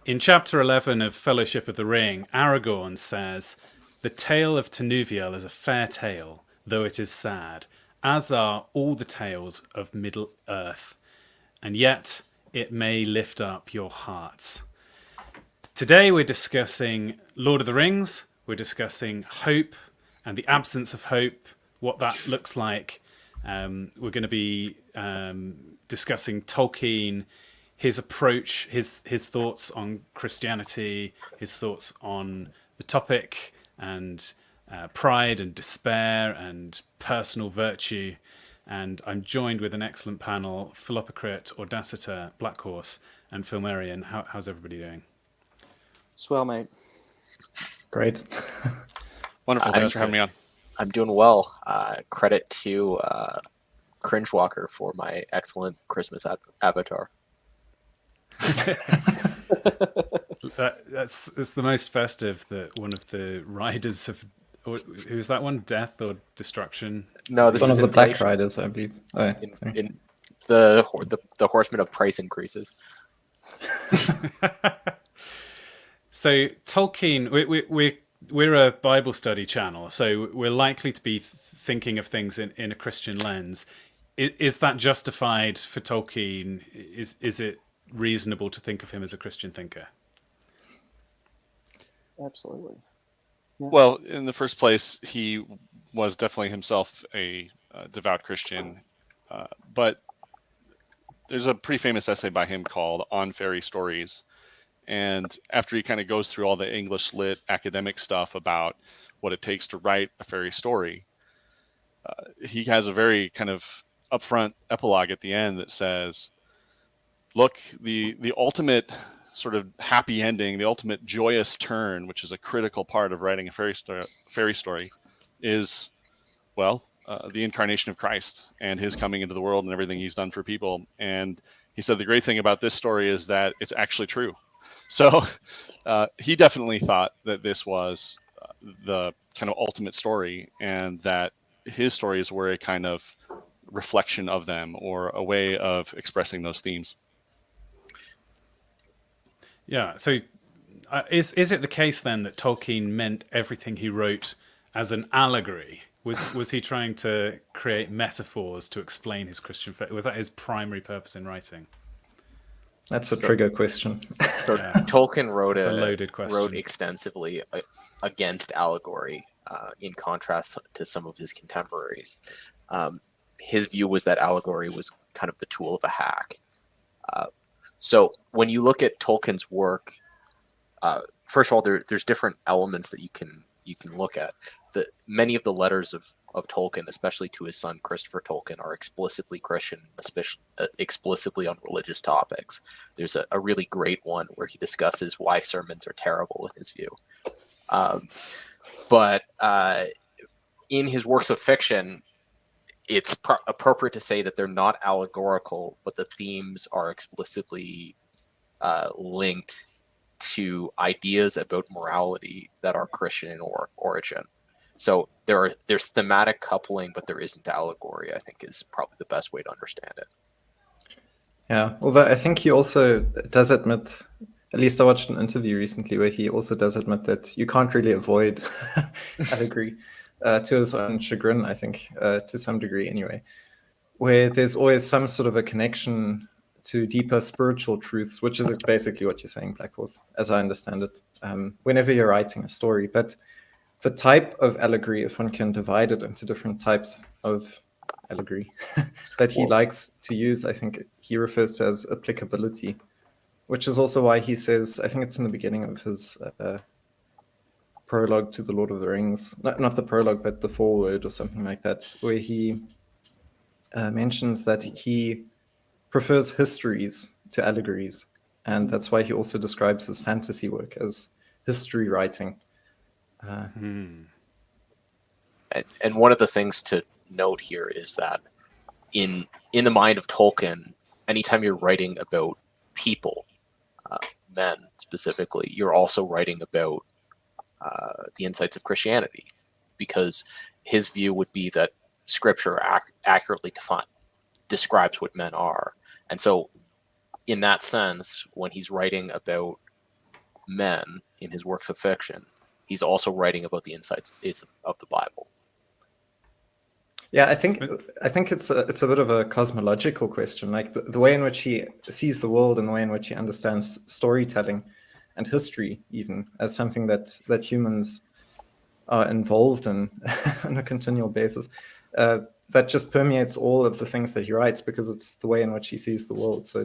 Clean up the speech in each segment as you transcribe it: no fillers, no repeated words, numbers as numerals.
In chapter 11 of Fellowship of the Ring, Aragorn says, "The tale of Tenuviel is a fair tale, though it is sad, as are all the tales of Middle-earth, and yet it may lift up your hearts." Today we're discussing Lord of the Rings, we're discussing hope and the absence of hope, what that looks like. We're going to be discussing Tolkien, his approach, his thoughts on Christianity, his thoughts on the topic, and pride and despair and personal virtue. And I'm joined with an excellent panel: Philopocrit, Audaciter, Blackhorse, and Filmarian. How's everybody doing? Swell, mate. Great. Wonderful. Thanks for having me on. I'm doing well. Credit to Cringewalker for my excellent Christmas avatar. It's the most festive that one of the riders of, who's that one? Death or Destruction? No, this One is of the Black inflation. Riders, I believe. Oh, yeah, in the horsemen of price increases. So Tolkien, we're a Bible study channel, so we're likely to be thinking of things in a Christian lens. Is that justified for Tolkien? Is it reasonable to think of him as a Christian thinker? Absolutely. Yeah. Well, in the first place, he was definitely himself a devout Christian, but there's a pretty famous essay by him called On Fairy Stories. And after he kind of goes through all the English lit academic stuff about what it takes to write a fairy story, he has a very kind of upfront epilogue at the end that says, look, the ultimate sort of happy ending, the ultimate joyous turn, which is a critical part of writing a fairy story, is, well, the incarnation of Christ and his coming into the world and everything he's done for people. And he said the great thing about this story is that it's actually true. So he definitely thought that this was the kind of ultimate story, and that his stories were a kind of reflection of them, or a way of expressing those themes. Yeah. So is it the case then that Tolkien meant everything he wrote as an allegory? Was he trying to create metaphors to explain his Christian faith? Was that his primary purpose in writing? That's a trigger question. So yeah. Tolkien wrote a loaded question. Wrote extensively against allegory, in contrast to some of his contemporaries. His view was that allegory was kind of the tool of a hack. So when you look at Tolkien's work, first of all, there's different elements that you can look at. Many of the letters of Tolkien, especially to his son Christopher Tolkien, are explicitly Christian, especially explicitly on religious topics. There's a really great one where he discusses why sermons are terrible in his view. But in his works of fiction, it's appropriate to say that they're not allegorical, but the themes are explicitly linked to ideas about morality that are Christian in origin. So there's thematic coupling, but there isn't allegory, I think, is probably the best way to understand it. Yeah, although I think he also does admit, at least I watched an interview recently where he also does admit that you can't really avoid allegory, to his own chagrin, I think, to some degree anyway, where there's always some sort of a connection to deeper spiritual truths, which is basically what you're saying, Black Horse, as I understand it, whenever you're writing a story. But the type of allegory, if one can divide it into different types of allegory that he likes to use, I think he refers to as applicability, which is also why he says, I think it's in the beginning of his prologue to The Lord of the Rings, not the prologue, but the foreword or something like that, where he mentions that he prefers histories to allegories. And that's why he also describes his fantasy work as history writing. And one of the things to note here is that in the mind of Tolkien, anytime you're writing about people, men specifically, you're also writing about the insights of Christianity, because his view would be that Scripture accurately describes what men are. And so in that sense, when he's writing about men in his works of fiction, he's also writing about the insights of the Bible. Yeah, I think it's a bit of a cosmological question, like the way in which he sees the world and the way in which he understands storytelling and history, even as something that humans are involved in on a continual basis. That just permeates all of the things that he writes because it's the way in which he sees the world. So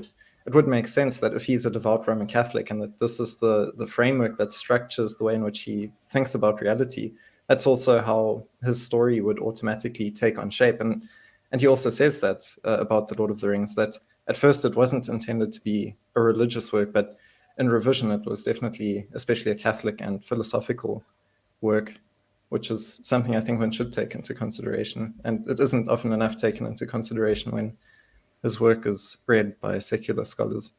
it would make sense that if he's a devout Roman Catholic and that this is the framework that structures the way in which he thinks about reality, that's also how his story would automatically take on shape. And he also says that about The Lord of the Rings, that at first it wasn't intended to be a religious work, but in revision it was definitely, especially a Catholic and philosophical work, which is something I think one should take into consideration. And it isn't often enough taken into consideration when his work is read by secular scholars.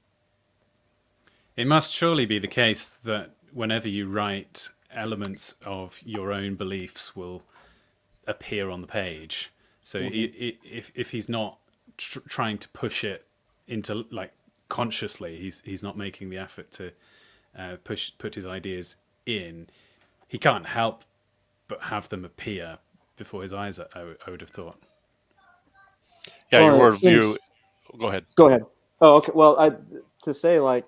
It must surely be the case that whenever you write, elements of your own beliefs will appear on the page. So if he's not trying to push it into, like, consciously, he's not making the effort to put his ideas in, he can't help but have them appear before his eyes, I would have thought. Yeah, Well, your it seems- worldview. Go ahead. Go ahead. Oh, okay. Well, to say, like,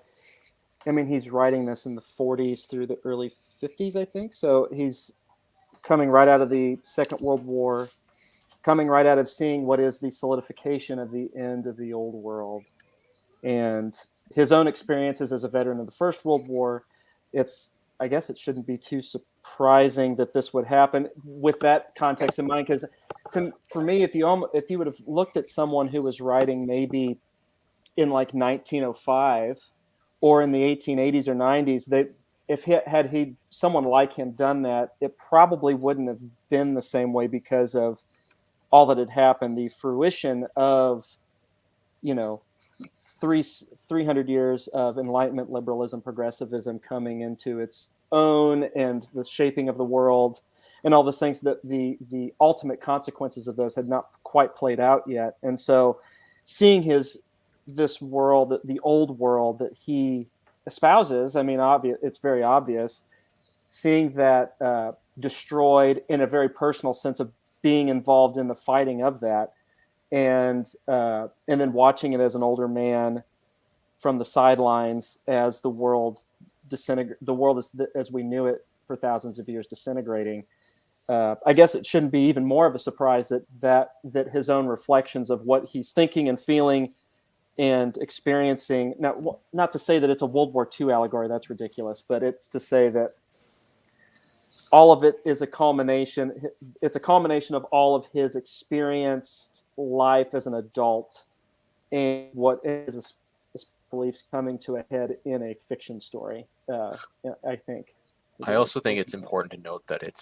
I mean, he's writing this in the 40s through the early 50s, I think. So he's coming right out of the Second World War, coming right out of seeing what is the solidification of the end of the old world, and his own experiences as a veteran of the First World War. I guess it shouldn't be too surprising that this would happen with that context in mind, because for me, if you would have looked at someone who was writing maybe in like 1905 or in the 1880s or 90s, had someone like him done that, it probably wouldn't have been the same way because of all that had happened, the fruition of 300 years of Enlightenment, liberalism, progressivism coming into its own, and the shaping of the world, and all those things, that the ultimate consequences of those had not quite played out yet. And so seeing this world, the old world that he espouses, I mean, it's very obvious, seeing that destroyed in a very personal sense of being involved in the fighting of that, and then watching it as an older man from the sidelines as the world as we knew it for thousands of years disintegrating. I guess it shouldn't be even more of a surprise that his own reflections of what he's thinking and feeling and experiencing. Now, not to say that it's a World War II allegory, that's ridiculous, but it's to say that all of it is a culmination. It's a culmination of all of his experienced life as an adult and what is his beliefs coming to a head in a fiction story. I think. I also think it's important to note that it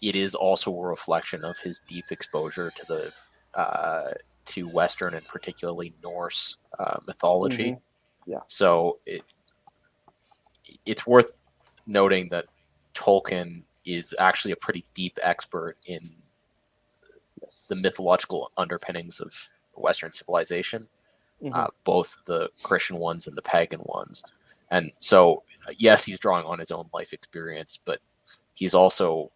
is also a reflection of his deep exposure to Western and particularly Norse mythology. Yeah. So it's worth noting that Tolkien is actually a pretty deep expert in the mythological underpinnings of Western civilization, both the Christian ones and the pagan ones. And so, yes, he's drawing on his own life experience, but he's also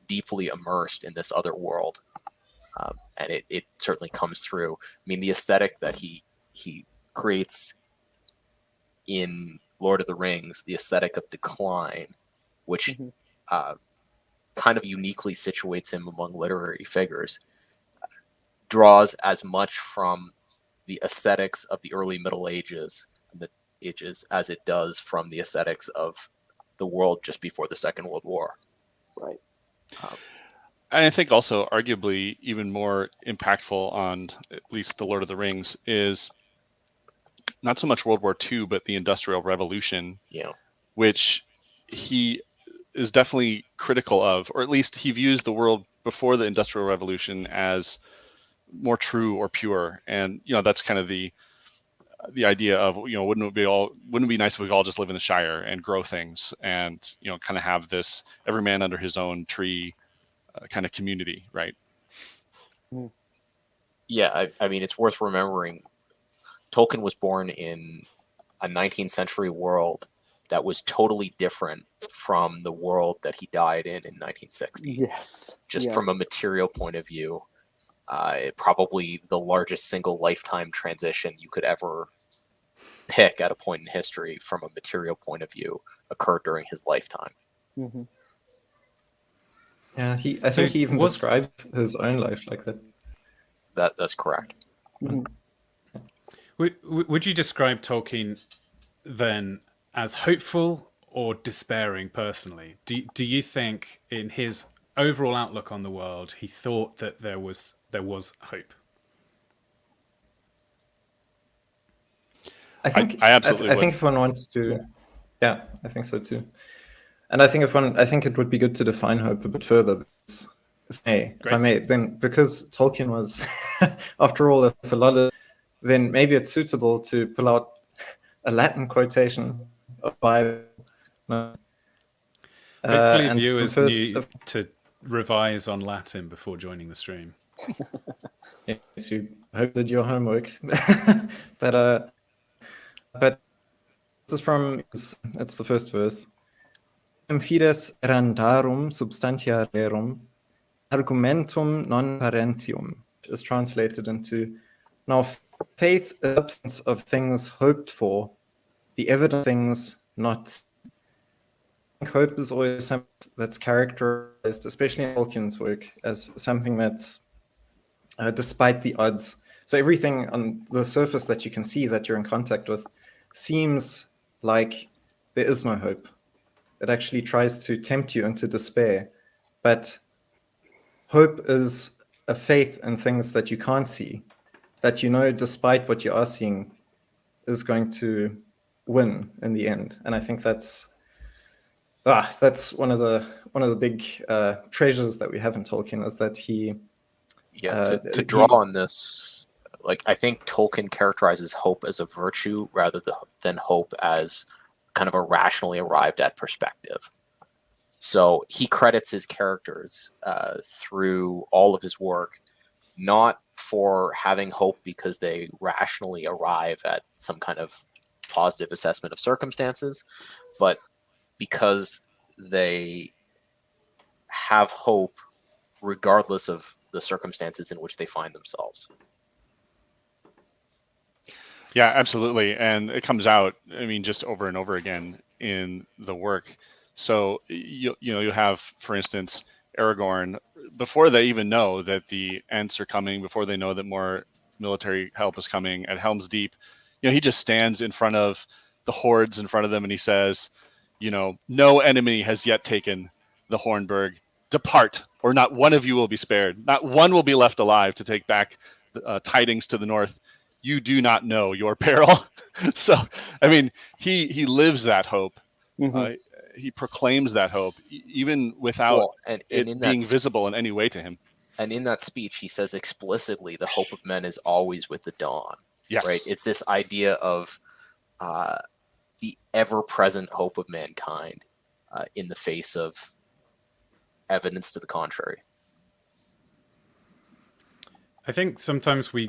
deeply immersed in this other world. And it certainly comes through. I mean, the aesthetic that he creates in Lord of the Rings, the aesthetic of decline, which kind of uniquely situates him among literary figures, draws as much from the aesthetics of the early Middle Ages and the ages as it does from the aesthetics of the world just before the Second World War. Right. And I think also arguably even more impactful on at least the Lord of the Rings is not so much World War II, but the Industrial Revolution, which he is definitely critical of, or at least he views the world before the Industrial Revolution as more true or pure. And that's kind of the idea of wouldn't it be nice if we could all just live in the Shire and grow things and kind of have this every man under his own tree kind of community, right? Yeah, I mean, it's worth remembering Tolkien was born in a 19th century world that was totally different from the world that he died in 1960. Yes. Just yes. from a material point of view, probably the largest single lifetime transition you could ever pick at a point in history from a material point of view occurred during his lifetime. Mm-hmm. Yeah, I think he even describes his own life like that. That's correct. Mm-hmm. Would you describe Tolkien then as hopeful or despairing personally? Do you think in his overall outlook on the world he thought that there was hope? I think I absolutely I think if one wants to, yeah, I think so too. And I think it would be good to define hope a bit further. If I may, then because Tolkien was, after all, a philologist, then maybe it's suitable to pull out a Latin quotation of Bible. Hopefully, viewers knew to revise on Latin before joining the stream. Yes, you hope that your homework. But this is it's the first verse. Fides randarum substantia rerum, argumentum non parentium, is translated into, now faith is the substance of things hoped for, the evidence of things not seen. I think hope is always something that's characterized, especially in Tolkien's work, as something that's despite the odds. So everything on the surface that you can see that you're in contact with seems like there is no hope. It actually tries to tempt you into despair. But hope is a faith in things that you can't see, that you know, despite what you are seeing, is going to win in the end. And I think that's one of the big treasures that we have in Tolkien, is that he. To draw on this, like, I think Tolkien characterizes hope as a virtue rather than hope as kind of a rationally arrived at perspective. So he credits his characters through all of his work, not for having hope because they rationally arrive at some kind of positive assessment of circumstances, but because they have hope regardless of the circumstances in which they find themselves. Yeah, absolutely. And it comes out, I mean, just over and over again in the work. So, you have, for instance, Aragorn, before they even know that the Ents are coming, before they know that more military help is coming at Helm's Deep, he just stands in front of the hordes in front of them and he says, no enemy has yet taken the Hornburg. Depart, or not one of you will be spared. Not one will be left alive to take back tidings to the north. You do not know your peril. So, I mean, he lives that hope. Mm-hmm. He proclaims that hope, even without it being visible in any way to him. And in that speech, he says explicitly, the hope of men is always with the dawn. Yes. Right? It's this idea of the ever-present hope of mankind in the face of evidence to the contrary. I think sometimes we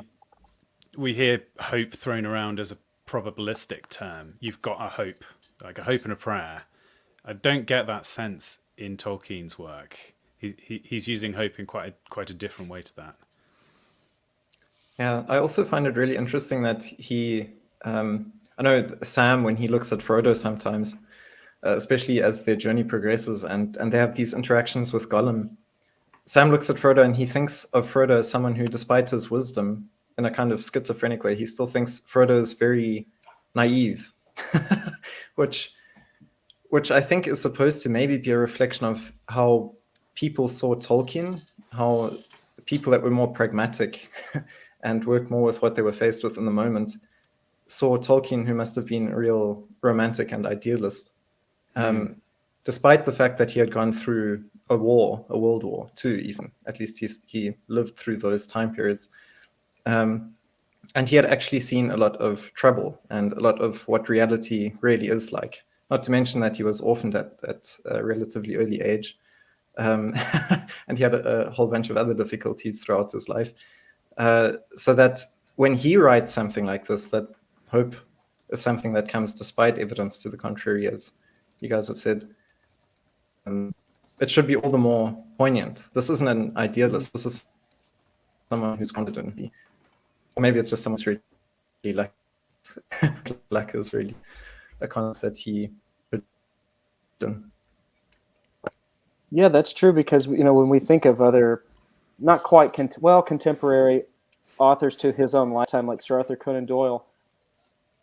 hear hope thrown around as a probabilistic term. You've got a hope, like a hope and a prayer. I don't get that sense in Tolkien's work. He's using hope in quite a different way to that. Yeah, I also find it really interesting that he, I know Sam, when he looks at Frodo sometimes, especially as their journey progresses and they have these interactions with Gollum, Sam looks at Frodo and he thinks of Frodo as someone who, despite his wisdom, in a kind of schizophrenic way, he still thinks Frodo is very naive, which I think is supposed to maybe be a reflection of how people saw Tolkien, how people that were more pragmatic and worked more with what they were faced with in the moment saw Tolkien, who must have been a real romantic and idealist. Despite the fact that he had gone through a World War II, even. At least he lived through those time periods. And he had actually seen a lot of trouble and a lot of what reality really is like. Not to mention that he was orphaned at a relatively early age. And he had a whole bunch of other difficulties throughout his life. So that when he writes something like this, that hope is something that comes despite evidence to the contrary, as you guys have said. It should be all the more poignant. This isn't an idealist. This is someone who's confident. Or maybe it's just someone who's really luck is really a concept that he done. Yeah, that's true, because when we think of other, not quite contemporary authors to his own lifetime, like Sir Arthur Conan Doyle.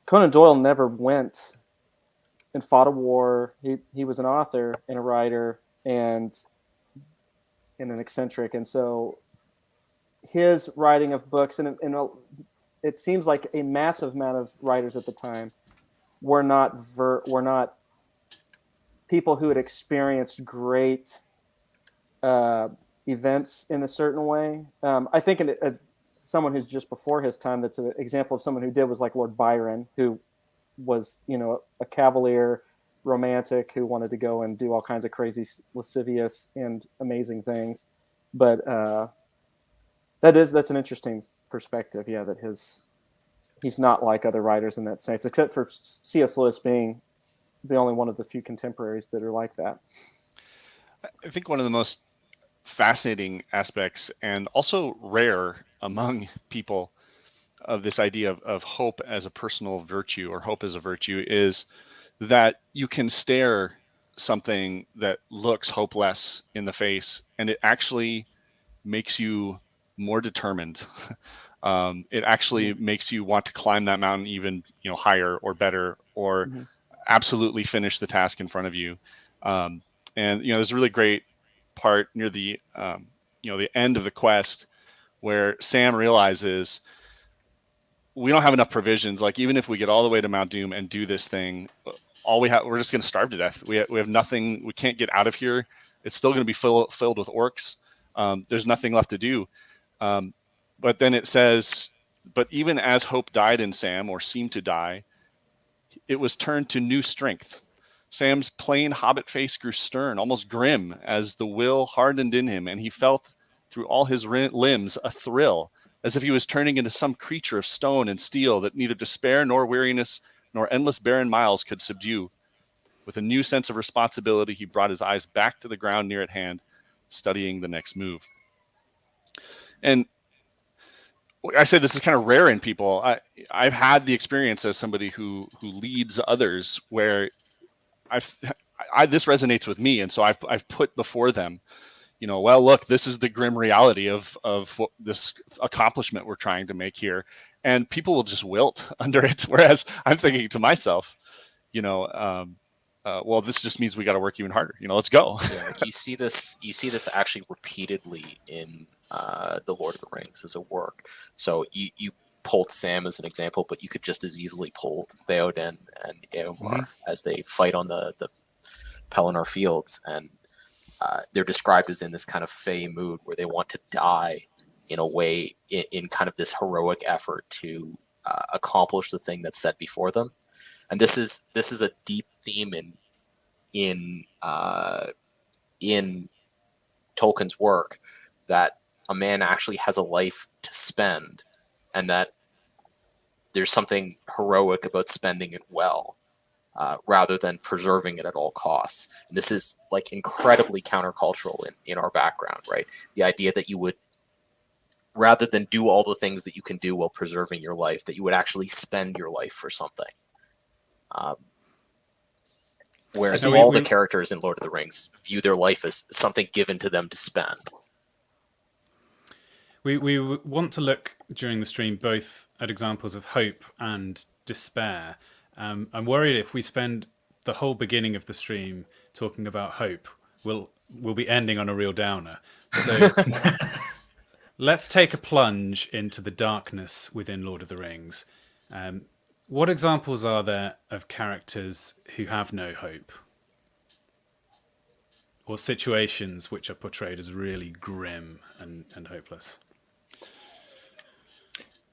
Conan Doyle never went and fought a war. He was an author and a writer and an eccentric, and so his writing of books and it seems like a massive amount of writers at the time were not people who had experienced great events in a certain way. I think someone who's just before his time, that's an example of someone who did, was like Lord Byron, who was, a cavalier romantic who wanted to go and do all kinds of crazy, lascivious and amazing things. But that's an interesting perspective. Yeah, that he's not like other writers in that sense, except for C.S. Lewis being the only one of the few contemporaries that are like that. I think one of the most fascinating aspects, and also rare among people, of this idea of hope as a personal virtue, or hope as a virtue, is that you can stare something that looks hopeless in the face, and it actually makes you more determined. It actually makes you want to climb that mountain even higher or better, or absolutely finish the task in front of you. And there's a really great part near the the end of the quest where Sam realizes we don't have enough provisions. Like, even if we get all the way to Mount Doom and do this thing, we're just going to starve to death. We have nothing. We can't get out of here. It's still going to be filled with orcs. There's nothing left to do. But then it says, but even as hope died in Sam, or seemed to die, it was turned to new strength. Sam's plain hobbit face grew stern, almost grim, as the will hardened in him, and he felt through all his limbs a thrill, as if he was turning into some creature of stone and steel that neither despair nor weariness nor endless barren miles could subdue. With a new sense of responsibility, he brought his eyes back to the ground near at hand, studying the next move. And I said this is kind of rare in people. I've had the experience as somebody who leads others where this resonates with me, and so I've put before them, well, look, this is the grim reality of what this accomplishment we're trying to make here, and people will just wilt under it. Whereas I'm thinking to myself, well, this just means we got to work even harder. Let's go. Yeah, you see this actually repeatedly in the Lord of the Rings as a work. So you pulled Sam as an example, but you could just as easily pull Theoden and Eomer as they fight on the Pelennor fields, and they're described as in this kind of fey mood where they want to die in a way, in kind of this heroic effort to accomplish the thing that's set before them. And this is a deep theme in Tolkien's work, that a man actually has a life to spend, and that there's something heroic about spending it well, rather than preserving it at all costs. And this is like incredibly countercultural in our background, right? The idea that you would, rather than do all the things that you can do while preserving your life, that you would actually spend your life for something. Whereas all the characters in Lord of the Rings view their life as something given to them to spend. We want to look during the stream both at examples of hope and despair. I'm worried if we spend the whole beginning of the stream talking about hope, we'll be ending on a real downer. So let's take a plunge into the darkness within Lord of the Rings. What examples are there of characters who have no hope? Or situations which are portrayed as really grim and hopeless?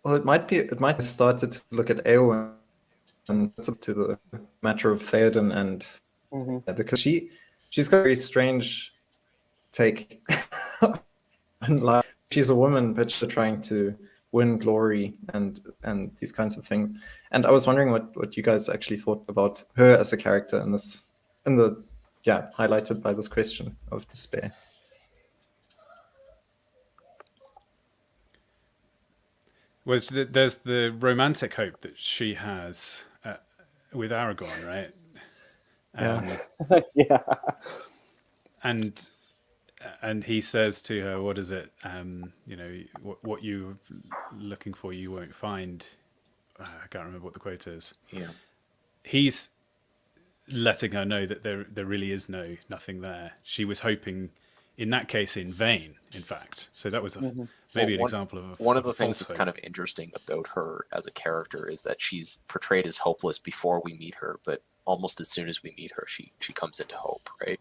Well, it might start to look at Eowyn, and it's up to the matter of Theoden, and because she's got a very strange take on life. She's a woman, but she's trying to win glory and these kinds of things. And I was wondering what you guys actually thought about her as a character highlighted by this question of despair. Well, there's the romantic hope that she has with Aragorn, right? Yeah. Yeah. And he says to her, "What is it? What you're looking for, you won't find." I can't remember what the quote is. Yeah. He's letting her know that there really is nothing there. She was hoping, in that case, in vain. In fact, so that was maybe an example of one of the things false that's hope. kind of interesting about her as a character is that she's portrayed as hopeless before we meet her, but almost as soon as we meet her, she comes into hope, right?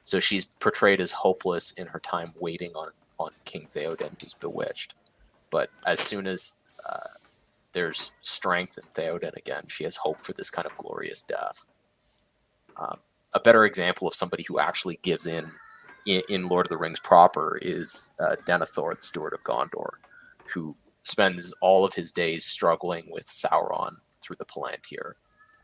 So she's portrayed as hopeless in her time waiting on King Theoden, who's bewitched. But as soon as there's strength in Theoden again, she has hope for this kind of glorious death. A better example of somebody who actually gives in Lord of the Rings proper is Denethor, the Steward of Gondor, who spends all of his days struggling with Sauron through the Palantir,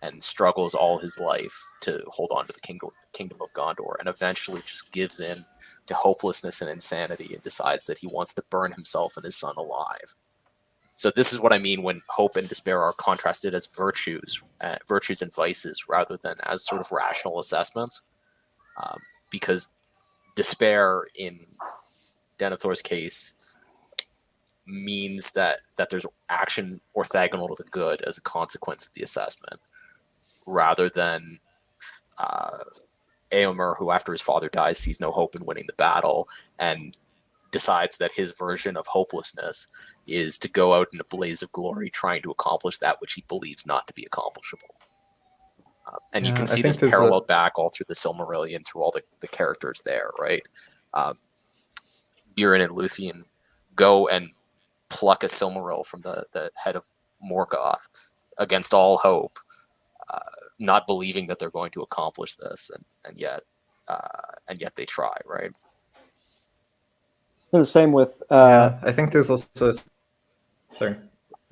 and struggles all his life to hold on to the kingdom of Gondor, and eventually just gives in to hopelessness and insanity and decides that he wants to burn himself and his son alive. So this is what I mean when hope and despair are contrasted as virtues and vices, rather than as sort of rational assessments, because despair in Denethor's case means that there's action orthogonal to the good as a consequence of the assessment, rather than Éomer, who after his father dies sees no hope in winning the battle and decides that his version of hopelessness is to go out in a blaze of glory trying to accomplish that which he believes not to be accomplishable. And you can see this paralleled back all through the Silmarillion, through all the characters there, right? Bjorn and Luthien go and pluck a Silmaril from the head of Morgoth against all hope, not believing that they're going to accomplish this, and yet they try, right? And the same with. I think there's also. Sorry.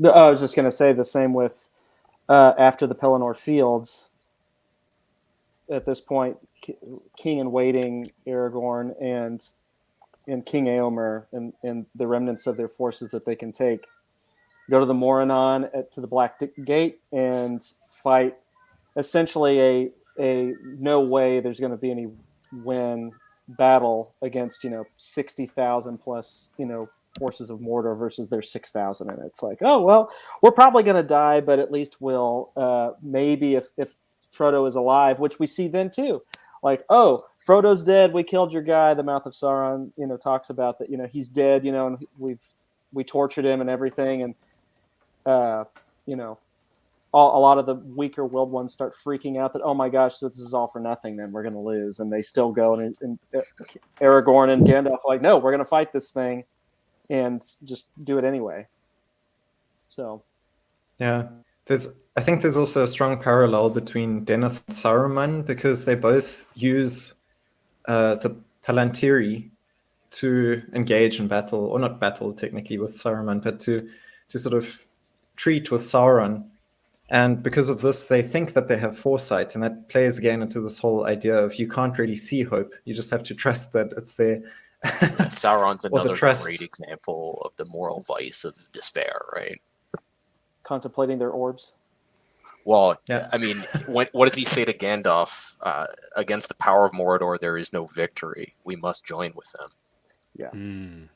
I was just going to say the same with after the Pelennor Fields. At this point, King in Waiting, Aragorn, and King Éomer and the remnants of their forces that they can take go to the Morannon to the Black Gate and fight essentially a no way there's going to be any win battle against 60,000 plus forces of Mordor versus their 6,000, and it's like, oh well, we're probably going to die, but at least we'll maybe if Frodo is alive, which we see then too, like, oh, Frodo's dead, we killed your guy. The Mouth of Sauron talks about that, he's dead, and we tortured him and everything, and a lot of the weaker willed ones start freaking out that, oh my gosh, so this is all for nothing, then we're going to lose. And they still go, and Aragorn and Gandalf are like, no, we're going to fight this thing and just do it anyway. So, yeah, I think there's also a strong parallel between Denethor and Saruman, because they both use the Palantiri to engage in battle, or not battle technically with Saruman, but to sort of treat with Sauron. And because of this, they think that they have foresight, and that plays again into this whole idea of you can't really see hope. You just have to trust that it's there. Sauron's another great example of the moral vice of despair, right? Contemplating their orbs. Well, yeah. I mean, what does he say to Gandalf? Against the power of Mordor, there is no victory. We must join with them. Yeah. Mm.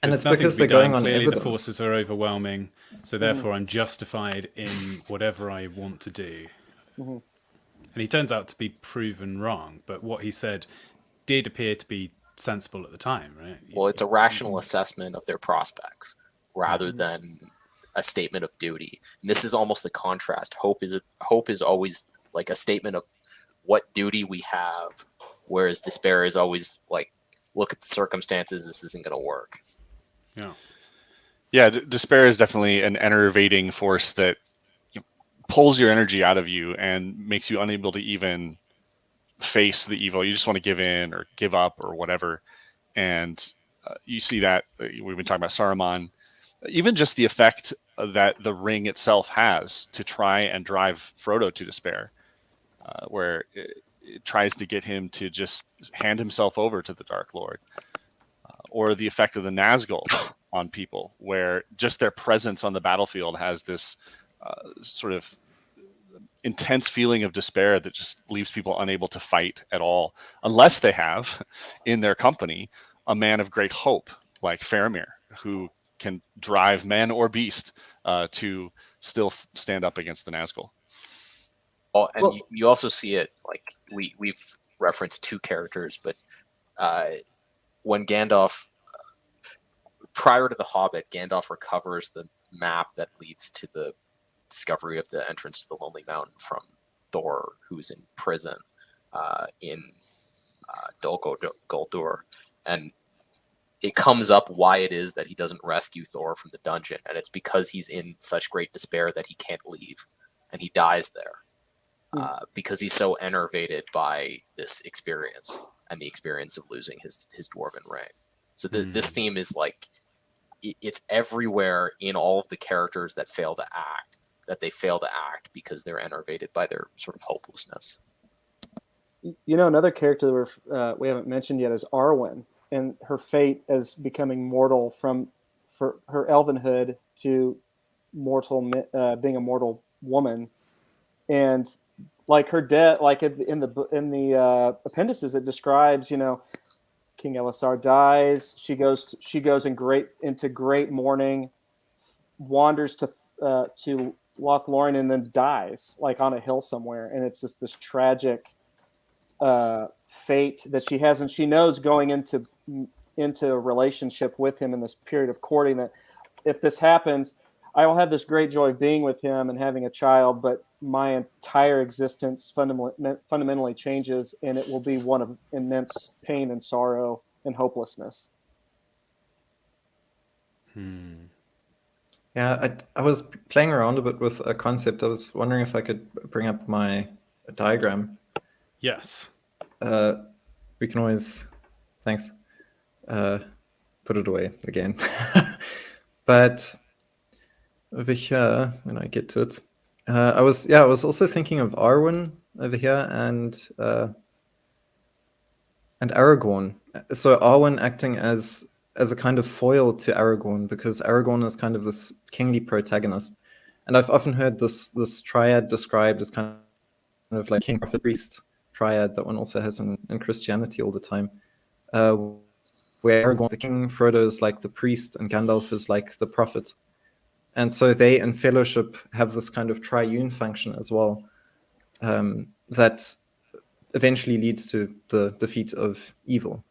And it's because they're going on clearly evidence. The forces are overwhelming, so therefore I'm justified in whatever I want to do. Mm-hmm. And he turns out to be proven wrong, but what he said did appear to be sensible at the time, right? Well, it's a rational assessment of their prospects rather than a statement of duty. And this is almost the contrast. Hope is always like a statement of what duty we have, whereas despair is always like, look at the circumstances, this isn't going to work. Yeah, despair is definitely an enervating force that pulls your energy out of you and makes you unable to even face the evil. You just want to give in or give up or whatever. And you see that we've been talking about Saruman. even just the effect that the ring itself has to try and drive Frodo to despair, where it tries to get him to just hand himself over to the Dark Lord, or the effect of the Nazgul on people, where just their presence on the battlefield has this sort of intense feeling of despair that just leaves people unable to fight at all, unless they have in their company a man of great hope like Faramir, who can drive man or beast to still stand up against the Nazgul. Oh, and Well- you also see it, like we've referenced two characters, but when Gandalf, prior to the Hobbit, Gandalf recovers the map that leads to the discovery of the entrance to the Lonely Mountain from Thor, who's in prison in Dol Guldur, and it comes up why it is that he doesn't rescue Thor from the dungeon, and it's because he's in such great despair that he can't leave, and he dies there because he's so enervated by this experience and the experience of losing his dwarven ring. So this theme is like, it's everywhere in all of the characters that fail to act, that they fail to act because they're enervated by their sort of hopelessness. You know, another character we haven't mentioned yet is Arwen, and her fate as becoming mortal for her elvenhood to being a mortal woman, and like her death, like in the appendices, it describes, you know, King Elisar dies. She goes into great mourning, wanders to Lothlorien, and then dies like on a hill somewhere, and it's just this tragic fate that she has, and she knows going into a relationship with him in this period of courting that if this happens, I will have this great joy of being with him and having a child, but my entire existence fundamentally changes, and it will be one of immense pain and sorrow and hopelessness. Yeah, I was playing around a bit with a concept. I was wondering if I could bring up my diagram. Yes. We can always, thanks, put it away again. But over here, when I get to it, I was also thinking of Arwen over here and Aragorn. So Arwen acting as a kind of foil to Aragorn, because Aragorn is kind of this kingly protagonist, and I've often heard this triad described as kind of like king, prophet, priest triad that one also has in Christianity all the time, where Aragorn the king, Frodo is like the priest, and Gandalf is like the prophet. And so they in fellowship have this kind of triune function as well, that eventually leads to the defeat of evil.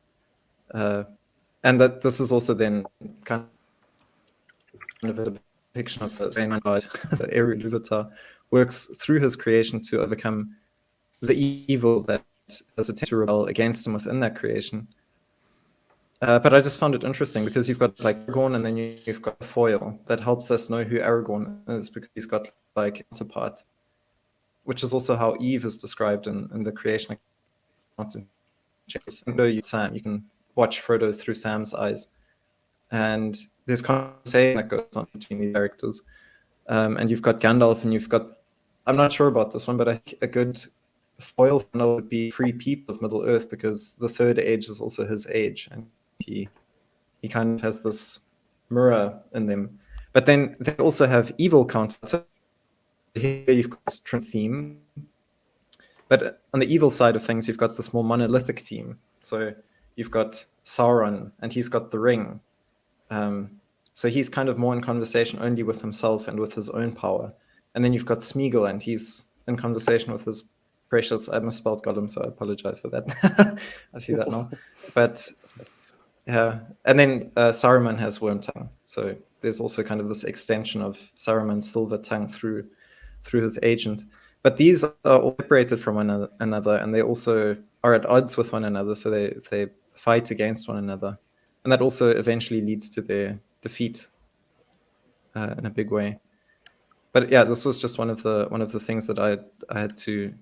And that this is also then kind of a depiction of the Vain God, the Eru Ilúvatar, works through his creation to overcome the evil that has attempted to rebel against him within that creation. But I just found it interesting because you've got like Aragorn, and then you've got a foil that helps us know who Aragorn is, because he's got like a counterpart, which is also how Eve is described in the creation account. Sam, you can watch Frodo through Sam's eyes, and there's conversation that goes on between the characters. And you've got Gandalf, and you've got, I'm not sure about this one, but I think a good foil for Gandalf would be free people of Middle Earth, because the third age is also his age, and he kind of has this mirror in them. But then they also have evil counterparts. So here you've got this theme, but on the evil side of things, you've got this more monolithic theme. So you've got Sauron, and he's got the ring. So he's kind of more in conversation only with himself and with his own power. And then you've got Smeagol, and he's in conversation with his precious, I misspelled Gollum, so I apologize for that. I see that now. But yeah, and then Saruman has Wormtongue. So there's also kind of this extension of Saruman's silver tongue through his agent. But these are all separated from one another, and they also are at odds with one another, so they fight against one another. And that also eventually leads to their defeat in a big way. But yeah, this was just one of the things that I had to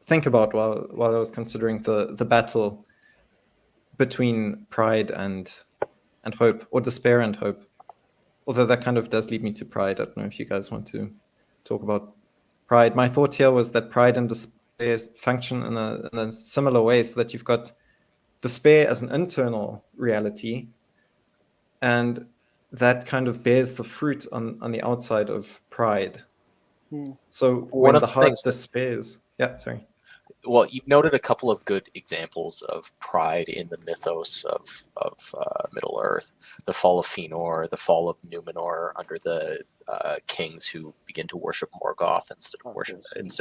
think about while I was considering the battle between pride and hope, or despair and hope. although that kind of does lead me to pride. I don't know if you guys want to talk about pride. My thought here was that pride and despair function in a similar way, so that you've got despair as an internal reality, and that kind of bears the fruit on the outside of pride. So One when of the the heart things that- despairs, yeah, sorry. Well, you've noted a couple of good examples of pride in the mythos of Middle Earth: the fall of Fëanor, the fall of Numenor under the kings who begin to worship Morgoth instead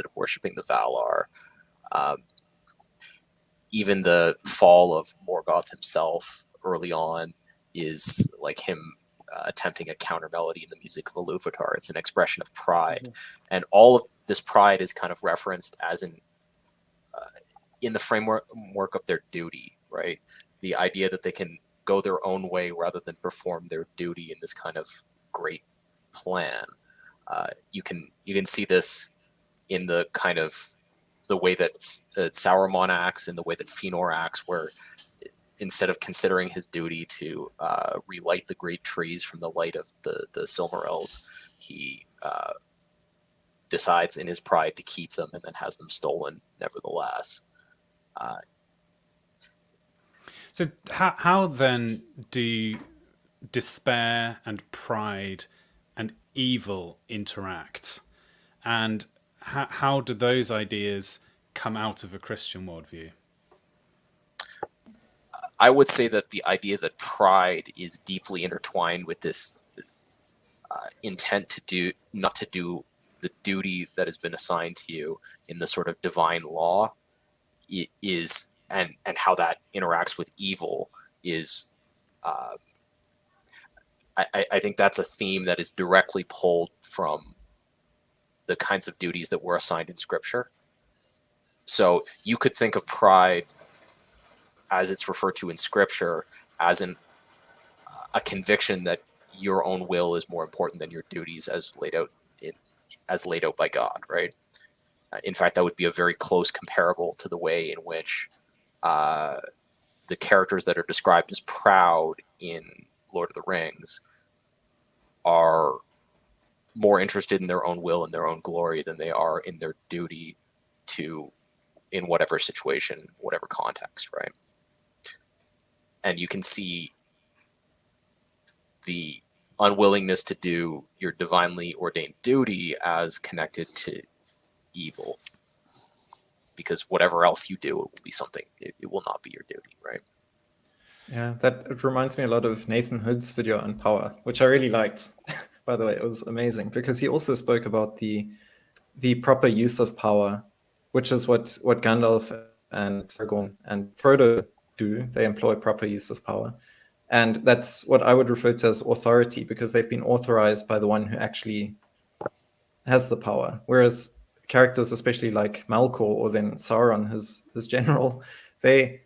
of worshiping the Valar. Even the fall of Morgoth himself early on is like him attempting a counter melody in the music of Iluvatar. It's an expression of pride, and all of this pride is kind of referenced as in the framework of their duty, right? The idea that they can go their own way rather than perform their duty in this kind of great plan. You can see this in the kind of the way that Sauron acts and the way that Fëanor acts, where instead of considering his duty to relight the great trees from the light of the Silmarils, he decides in his pride to keep them and then has them stolen nevertheless. So how then do despair and pride and evil interact? And how do those ideas come out of a Christian worldview? I would say that the idea that pride is deeply intertwined with this intent to not to do the duty that has been assigned to you in the sort of divine law is, and how that interacts with evil is, I think that's a theme that is directly pulled from the kinds of duties that were assigned in Scripture. So you could think of pride, as it's referred to in Scripture, as a conviction that your own will is more important than your duties as laid out by God, right? In fact, that would be a very close comparable to the way in which the characters that are described as proud in Lord of the Rings are more interested in their own will and their own glory than they are in their duty to, in whatever situation, whatever context, right? And you can see the unwillingness to do your divinely ordained duty as connected to evil, because whatever else you do, it will be something, it will not be your duty, right? Yeah, it reminds me a lot of Nathan Hood's video on power, which I really liked. By the way, it was amazing because he also spoke about the proper use of power, which is what Gandalf and Aragorn and Frodo do. They employ proper use of power. And that's what I would refer to as authority, because they've been authorized by the one who actually has the power. Whereas characters, especially like Malkor or then Sauron, his general, they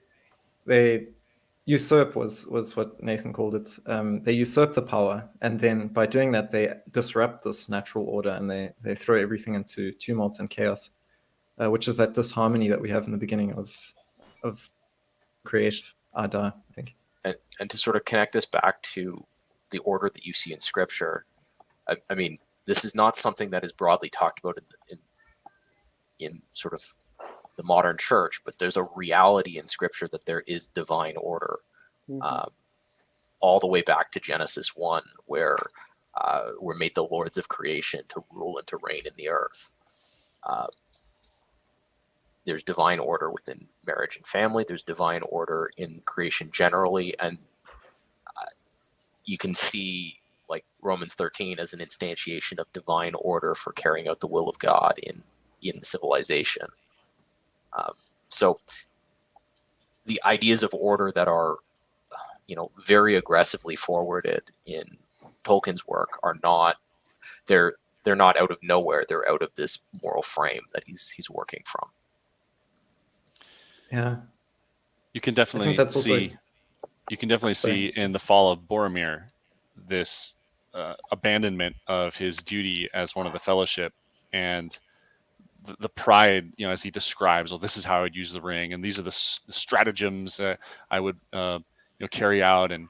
usurp was what Nathan called it. They usurp the power, and then by doing that, they disrupt this natural order, and they throw everything into tumult and chaos, which is that disharmony that we have in the beginning of creation. Ada, I think. And to sort of connect this back to the order that you see in Scripture, I mean, this is not something that is broadly talked about in sort of the modern church, but there's a reality in Scripture that there is divine order, all the way back to Genesis 1, where we're made the lords of creation to rule and to reign in the earth. There's divine order within marriage and family. There's divine order in creation generally, and you can see like Romans 13 as an instantiation of divine order for carrying out the will of God in civilization. So the ideas of order that are, very aggressively forwarded in Tolkien's work are not, they're not out of nowhere. They're out of this moral frame that he's working from. Yeah, You can definitely see in the fall of Boromir this abandonment of his duty as one of the Fellowship, and the pride, as he describes, well, this is how I would use the ring, and these are the stratagems I would carry out, and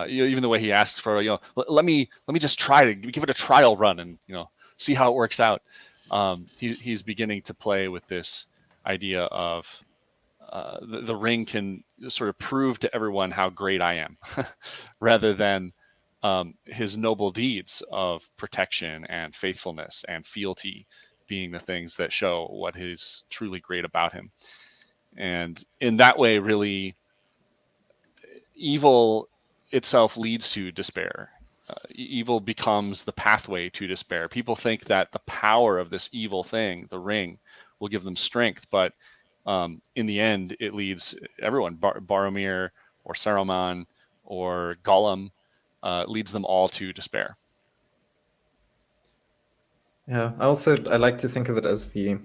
Even the way he asks for, let me just try to give it a trial run and see how it works out. He's beginning to play with this idea of the ring can sort of prove to everyone how great I am, rather than his noble deeds of protection and faithfulness and fealty being the things that show what is truly great about him. And in that way, really, evil itself leads to despair. Evil becomes the pathway to despair. People think that the power of this evil thing, the ring, will give them strength, but in the end, it leads everyone, Boromir or Saruman or Gollum, leads them all to despair. Yeah, I like to think of it as the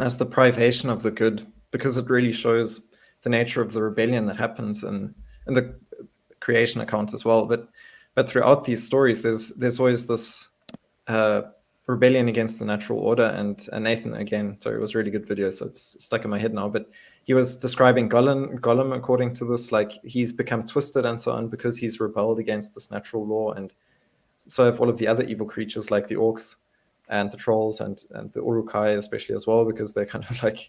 as the privation of the good, because it really shows the nature of the rebellion that happens in the creation account as well. But throughout these stories, there's always this rebellion against the natural order. And Nathan, again, sorry, it was a really good video, so it's stuck in my head now. But he was describing Gollum according to this, like he's become twisted and so on because he's rebelled against this natural law. And so have all of the other evil creatures like the orcs and the trolls and the Uruk-hai especially as well, because they're kind of like,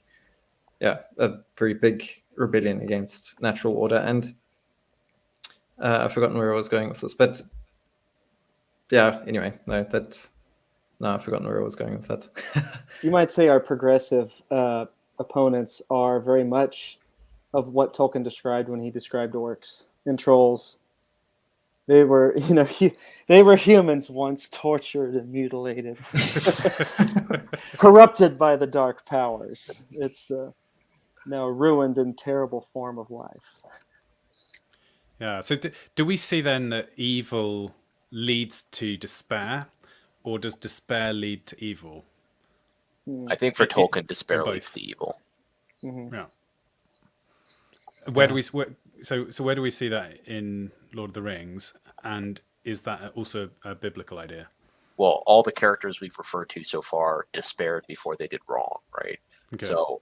yeah, a very big rebellion against natural order. And I've forgotten where I was going with this, but yeah, anyway, I've forgotten where I was going with that. You might say our progressive opponents are very much of what Tolkien described when he described orcs and trolls. They were, they were humans once, tortured and mutilated, corrupted by the dark powers. It's now a ruined and terrible form of life. Yeah. So do we see then that evil leads to despair, or does despair lead to evil? I think for Tolkien, despair leads to evil. Mm-hmm. Yeah. Where do we see that in Lord of the Rings, and is that also a biblical idea? Well, all the characters we've referred to so far despaired before they did wrong, right? Okay. So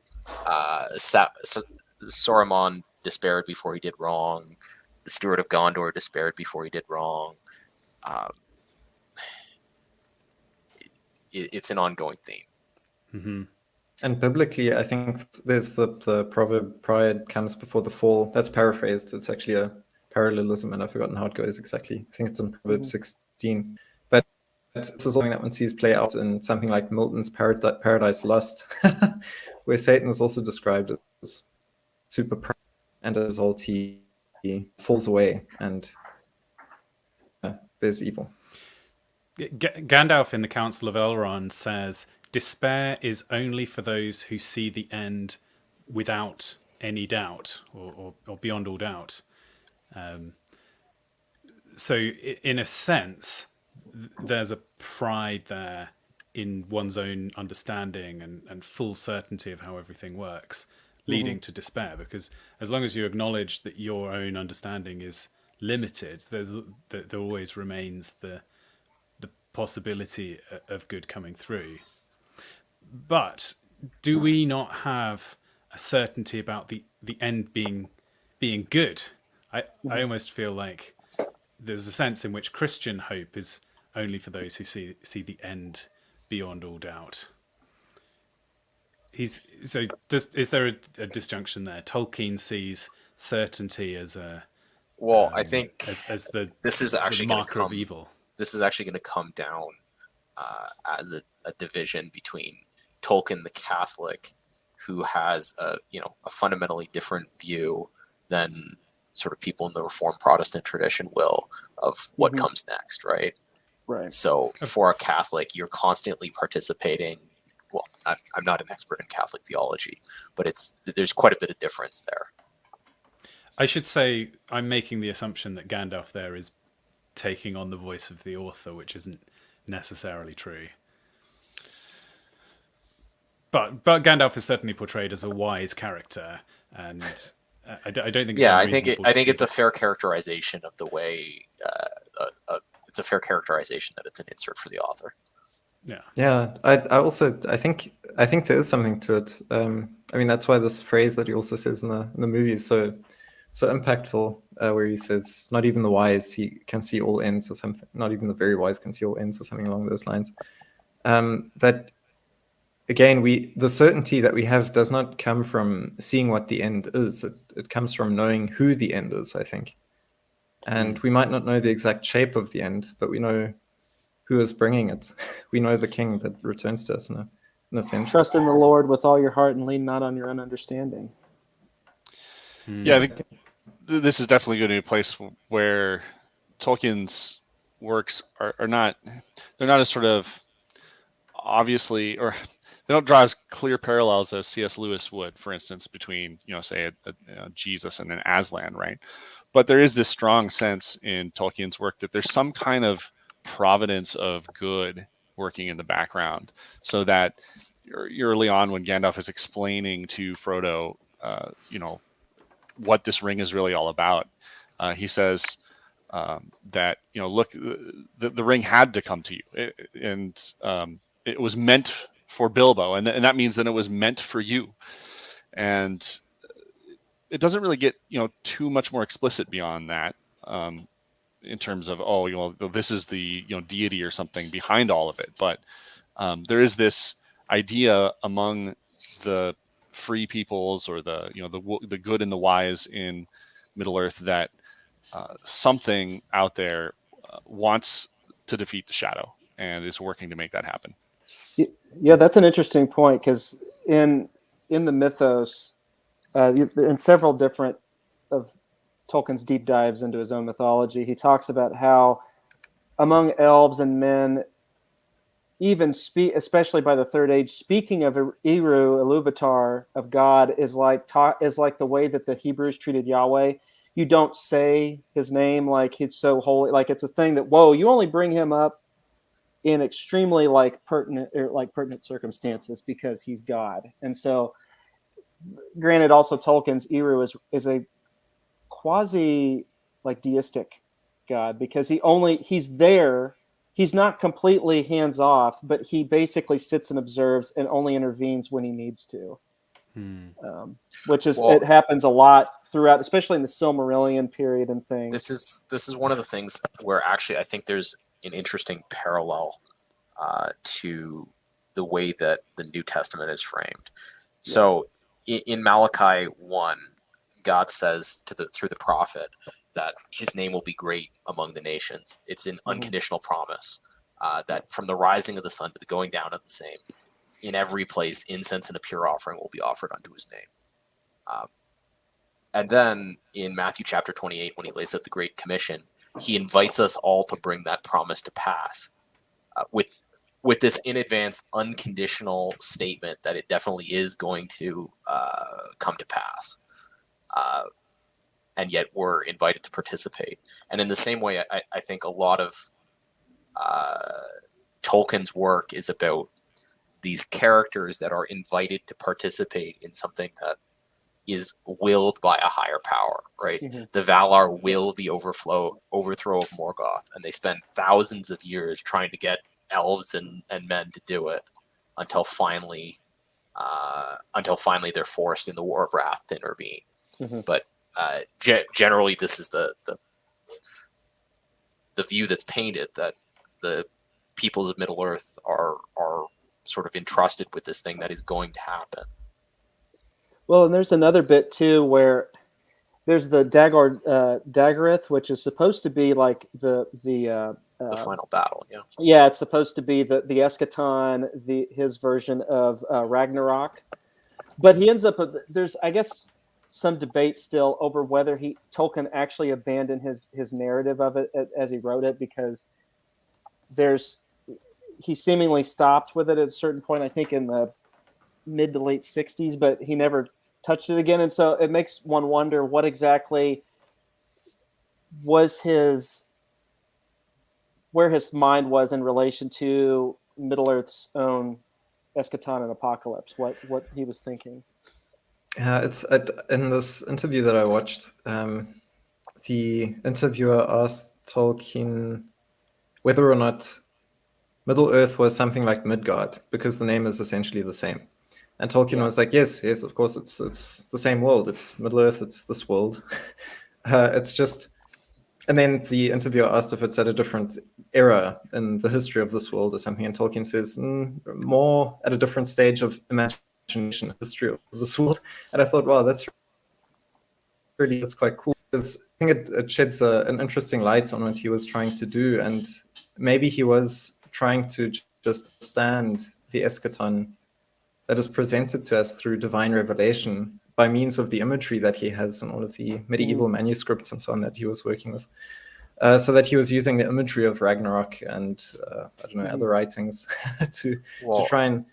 Saruman despaired before he did wrong. The Steward of Gondor despaired before he did wrong. It's an ongoing theme. Mm-hmm. And biblically, I think there's the proverb, pride comes before the fall. That's paraphrased. It's actually a parallelism, and I've forgotten how it goes exactly. I think it's in Proverbs 16. But this is something that one sees play out in something like Milton's Paradise Lost, where Satan is also described as super proud, and as all he falls away, and there's evil. Gandalf in the Council of Elrond says, despair is only for those who see the end without any doubt, or beyond all doubt. So in a sense, there's a pride there in one's own understanding and full certainty of how everything works, leading to despair, because as long as you acknowledge that your own understanding is limited, there always remains the possibility of good coming through. But do we not have a certainty about the end being good? I almost feel like there's a sense in which Christian hope is only for those who see the end beyond all doubt. Is there a disjunction there? Tolkien sees certainty as a I think this is actually the marker of evil. This is actually going to come down as a division between Tolkien, the Catholic, who has a fundamentally different view than sort of people in the Reformed Protestant tradition will, of what comes next, right? Right. So for a Catholic, you're constantly participating. Well, I'm not an expert in Catholic theology, but there's quite a bit of difference there. I should say I'm making the assumption that Gandalf there is taking on the voice of the author, which isn't necessarily true. But Gandalf is certainly portrayed as a wise character, and I don't think. Yeah, I think it's a fair characterization of the way. It's a fair characterization that it's an insert for the author. Yeah. Yeah, I think there is something to it. I mean, that's why this phrase that he also says in the movie is so so impactful, where he says, "Not even the wise can see all ends," or something. Not even the very wise can see all ends, or something along those lines. That again, the certainty that we have does not come from seeing what the end is. It comes from knowing who the end is, I think. And we might not know the exact shape of the end, but we know who is bringing it. We know the king that returns to us in a sense. Trust in the Lord with all your heart and lean not on your own understanding. Yeah, I think this is definitely going to be a place where Tolkien's works are not, they're not as sort of obviously, or they don't draw as clear parallels as C.S. Lewis would, for instance, between, say Jesus and an Aslan, right? But there is this strong sense in Tolkien's work that there's some kind of providence of good working in the background, so that early on when Gandalf is explaining to Frodo, what this ring is really all about, he says that, look, the ring had to come to you, and it was meant for Bilbo, and that means that it was meant for you. And it doesn't really get too much more explicit beyond that, in terms of this is the deity or something behind all of it. But there is this idea among the free peoples, or the good and the wise in Middle Earth, that something out there wants to defeat the shadow and is working to make that happen. Yeah, that's an interesting point, because in the mythos, in several different of Tolkien's deep dives into his own mythology, he talks about how among elves and men, even especially by the Third Age, speaking of Eru, Iluvatar, of God, is like the way that the Hebrews treated Yahweh. You don't say his name like he's so holy, like it's a thing that, whoa, you only bring him up in extremely pertinent circumstances because he's God. And so, granted, also Tolkien's Eru is a quasi deistic God, because he's there. He's not completely hands off, but he basically sits and observes and only intervenes when he needs to. Which is, it happens a lot throughout, especially in the Silmarillion period and things. This is one of the things where actually I think there's an interesting parallel to the way that the New Testament is framed. Yeah. So in Malachi 1, God says through the prophet that his name will be great among the nations. It's an unconditional promise that from the rising of the sun to the going down of the same, in every place, incense and a pure offering will be offered unto his name. And then in Matthew chapter 28, when he lays out the Great Commission, he invites us all to bring that promise to pass with this in advance unconditional statement that it definitely is going to come to pass. And yet we're invited to participate. And in the same way, I think a lot of Tolkien's work is about these characters that are invited to participate in something that is willed by a higher power, right? Mm-hmm. The Valar will the overthrow of Morgoth, and they spend thousands of years trying to get elves and men to do it until finally they're forced in the War of Wrath to intervene. Mm-hmm. But generally, this is the view that's painted, that the peoples of Middle Earth are sort of entrusted with this thing that is going to happen. Well, and there's another bit too where there's the Dagorith, which is supposed to be like the final battle. Yeah. Yeah, it's supposed to be the eschaton, his version of Ragnarok, but he ends up. There's, I guess, some debate still over whether Tolkien actually abandoned his narrative of it as he wrote it, because he seemingly stopped with it at a certain point, I think in the mid to late 60s, but he never touched it again. And so it makes one wonder what exactly was where his mind was in relation to Middle Earth's own eschaton and apocalypse, what he was thinking. Yeah, it's in this interview that I watched, the interviewer asked Tolkien whether or not Middle Earth was something like Midgard, because the name is essentially the same. And Tolkien was like, yes, of course, it's the same world. It's Middle Earth. It's this world. It's just. And then the interviewer asked if it's at a different era in the history of this world or something, and Tolkien says more at a different stage of imagination, history of this world. And I thought, wow, that's quite cool, because I think it sheds an interesting light on what he was trying to do, and maybe he was trying to just understand the eschaton that is presented to us through divine revelation by means of the imagery that he has in all of the medieval manuscripts and so on that he was working with. So that he was using the imagery of Ragnarok and I don't know, other writings to try and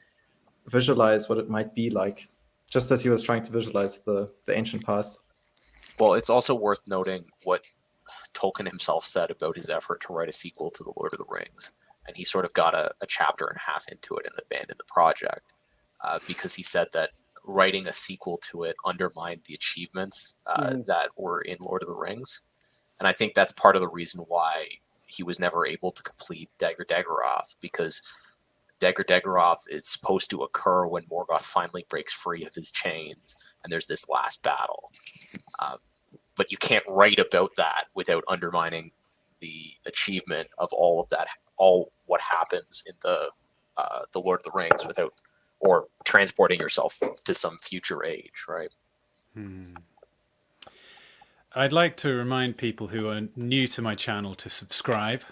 visualize what it might be like, just as he was trying to visualize the ancient past. Well, it's also worth noting what Tolkien himself said about his effort to write a sequel to The Lord of the Rings. And he sort of got a chapter and a half into it and abandoned the project because he said that writing a sequel to it undermined the achievements that were in Lord of the Rings. And I think that's part of the reason why he was never able to complete Dagor Dagorath, because Dagor Dagorath is supposed to occur when Morgoth finally breaks free of his chains and there's this last battle. But you can't write about that without undermining the achievement of all of that, all what happens in the Lord of the Rings, without or transporting yourself to some future age, right? I'd like to remind people who are new to my channel to subscribe,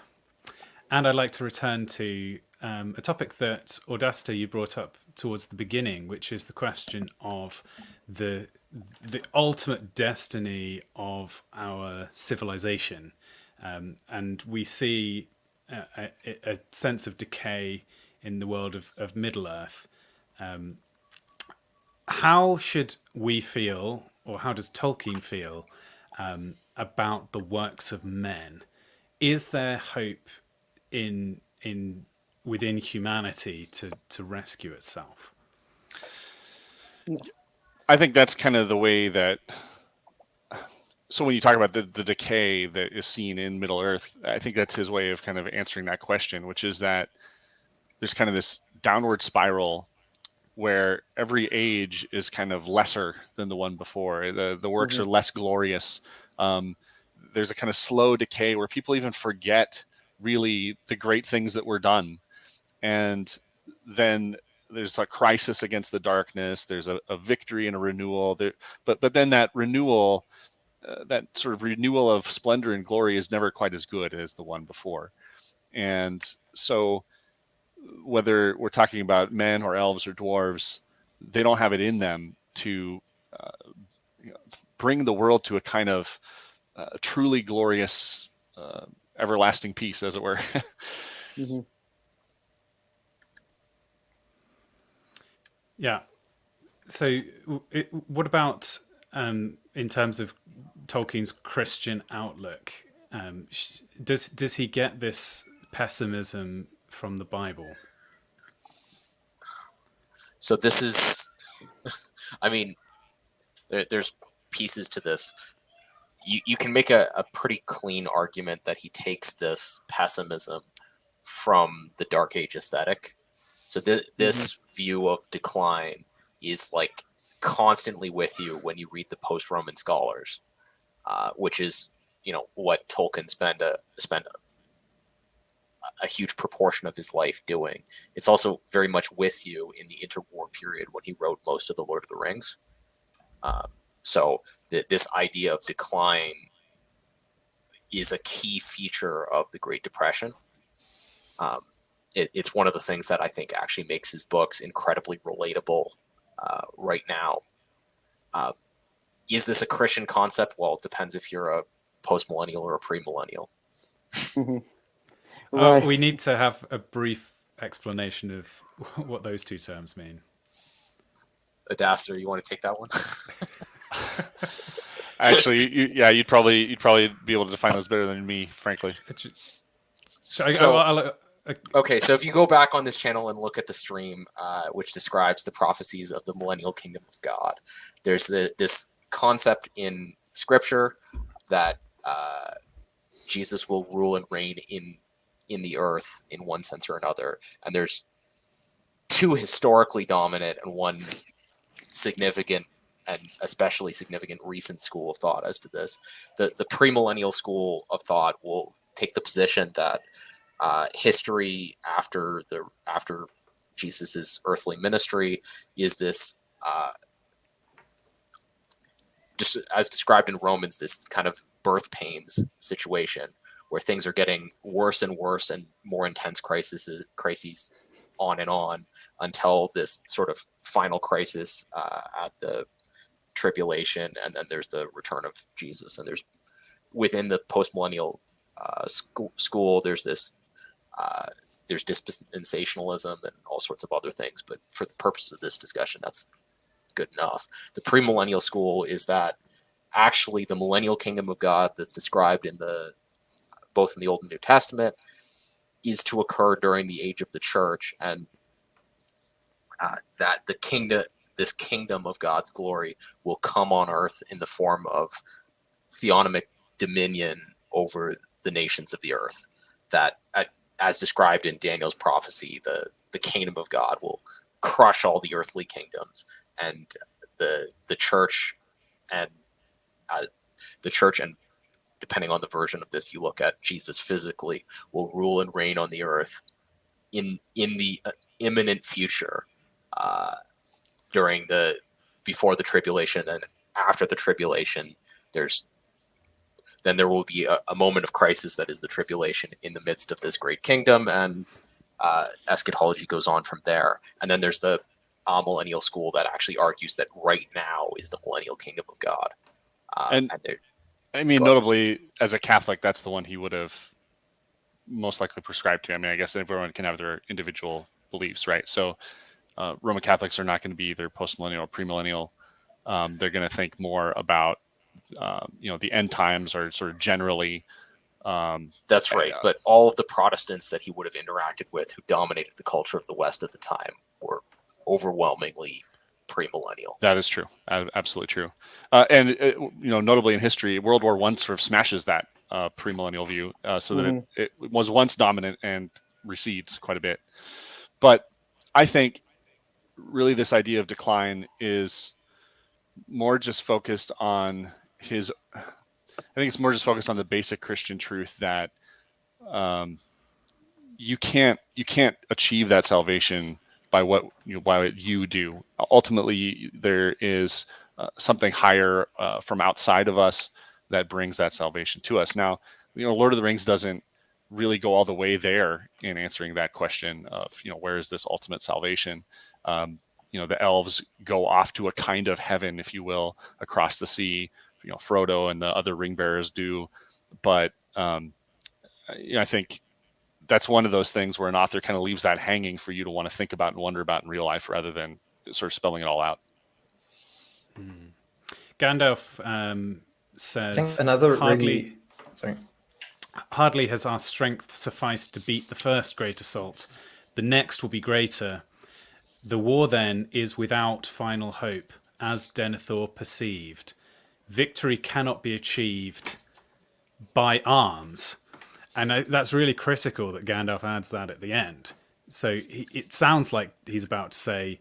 and I'd like to return to a topic that Audacity you brought up towards the beginning, which is the question of the ultimate destiny of our civilization, and we see a sense of decay in the world of Middle Earth. How should we feel, or how does Tolkien feel about the works of men? Is there hope within humanity to rescue itself? I think that's kind of the way that. So when you talk about the decay that is seen in Middle Earth, I think that's his way of kind of answering that question, which is that there's kind of this downward spiral where every age is kind of lesser than the one before. The works are less glorious. There's a kind of slow decay where people even forget really the great things that were done. And then there's a crisis against the darkness. There's a victory and a renewal. But then that renewal, that sort of renewal of splendor and glory is never quite as good as the one before. And so whether we're talking about men or elves or dwarves, they don't have it in them to bring the world to a kind of truly glorious, everlasting peace, as it were. Yeah. So what about in terms of Tolkien's Christian outlook? Does he get this pessimism from the Bible? So this is, I mean, there's pieces to this. You can make a pretty clean argument that he takes this pessimism from the Dark Age aesthetic. So this view of decline is like constantly with you when you read the post-Roman scholars, which is, what Tolkien spent a huge proportion of his life doing. It's also very much with you in the interwar period when he wrote most of the Lord of the Rings. So this idea of decline is a key feature of the Great Depression. It's one of the things that I think actually makes his books incredibly relatable right now. Is this a Christian concept? Well, it depends if you're a post-millennial or a pre-millennial. Right. We need to have a brief explanation of what those two terms mean. Adaster, you want to take that one? Actually, you'd probably be able to define those better than me, frankly. Okay, so if you go back on this channel and look at the stream, which describes the prophecies of the millennial kingdom of God, there's this concept in Scripture that Jesus will rule and reign in the earth in one sense or another, and there's two historically dominant and one significant and especially significant recent school of thought as to this. The premillennial school of thought will take the position that history after Jesus's earthly ministry is this, just as described in Romans, this kind of birth pains situation where things are getting worse and worse and more intense crises on and on until this sort of final crisis at the tribulation, and then there's the return of Jesus. And there's within the postmillennial school, there's this there's dispensationalism and all sorts of other things. But for the purpose of this discussion, that's good enough. The premillennial school is that actually the millennial kingdom of God that's described in both in the Old and New Testament is to occur during the age of the church, and that this kingdom of God's glory will come on earth in the form of theonomic dominion over the nations of the earth. That, as described in Daniel's prophecy, the kingdom of God will crush all the earthly kingdoms, and the church and depending on the version of this you look at, Jesus physically will rule and reign on the earth in the imminent future, before the tribulation, and after the tribulation there will be a moment of crisis that is the tribulation in the midst of this great kingdom, and eschatology goes on from there. And then there's the millennial school that actually argues that right now is the millennial kingdom of God. Notably, as a Catholic, that's the one he would have most likely prescribed to. I mean, I guess everyone can have their individual beliefs, right? So Roman Catholics are not going to be either postmillennial or premillennial. They're going to think more about, the end times are sort of generally. That's right. But all of the Protestants that he would have interacted with who dominated the culture of the West at the time were overwhelmingly premillennial. That is true. Absolutely true. Notably in history, World War I sort of smashes that premillennial view, so that it was once dominant and recedes quite a bit. But I think really this idea of decline is more just focused on the basic Christian truth that you can't achieve that salvation by what you do. Ultimately, there is something higher from outside of us that brings that salvation to us. Now, Lord of the Rings doesn't really go all the way there in answering that question of where is this ultimate salvation. The elves go off to a kind of heaven, if you will, across the sea. Frodo and the other ring bearers do, but I think that's one of those things where an author kind of leaves that hanging for you to want to think about and wonder about in real life, rather than sort of spelling it all out. Gandalf says, hardly has our strength sufficed to beat the first great assault. The next will be greater. The war then is without final hope, as Denethor perceived. Victory cannot be achieved by arms. And that's really critical that Gandalf adds that at the end. So it sounds like he's about to say,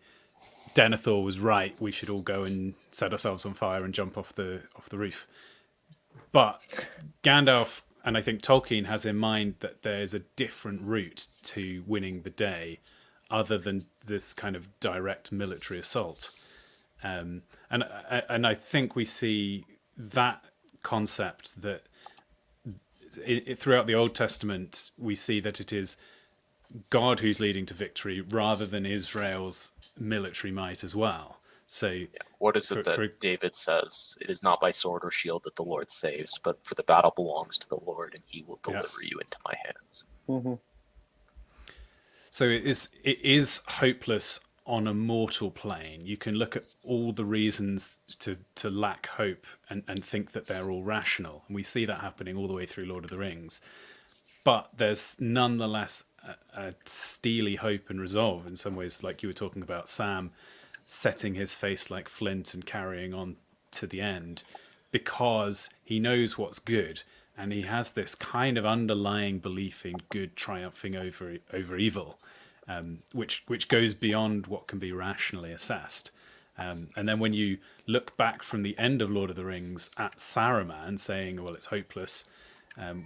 Denethor was right, we should all go and set ourselves on fire and jump off the roof. But Gandalf, and I think Tolkien, has in mind that there's a different route to winning the day other than this kind of direct military assault. And I think we see that concept that throughout the Old Testament, we see that it is God who's leading to victory rather than Israel's military might as well. So what is it that David says? It is not by sword or shield that the Lord saves, but for the battle belongs to the Lord, and he will deliver you into my hands. Mm-hmm. So it is hopeless on a mortal plane. You can look at all the reasons to lack hope and think that they're all rational. And we see that happening all the way through Lord of the Rings. But there's nonetheless a steely hope and resolve in some ways, like you were talking about Sam setting his face like flint and carrying on to the end, because he knows what's good. And he has this kind of underlying belief in good triumphing over evil. which goes beyond what can be rationally assessed. And then when you look back from the end of Lord of the Rings at Saruman saying, well, it's hopeless,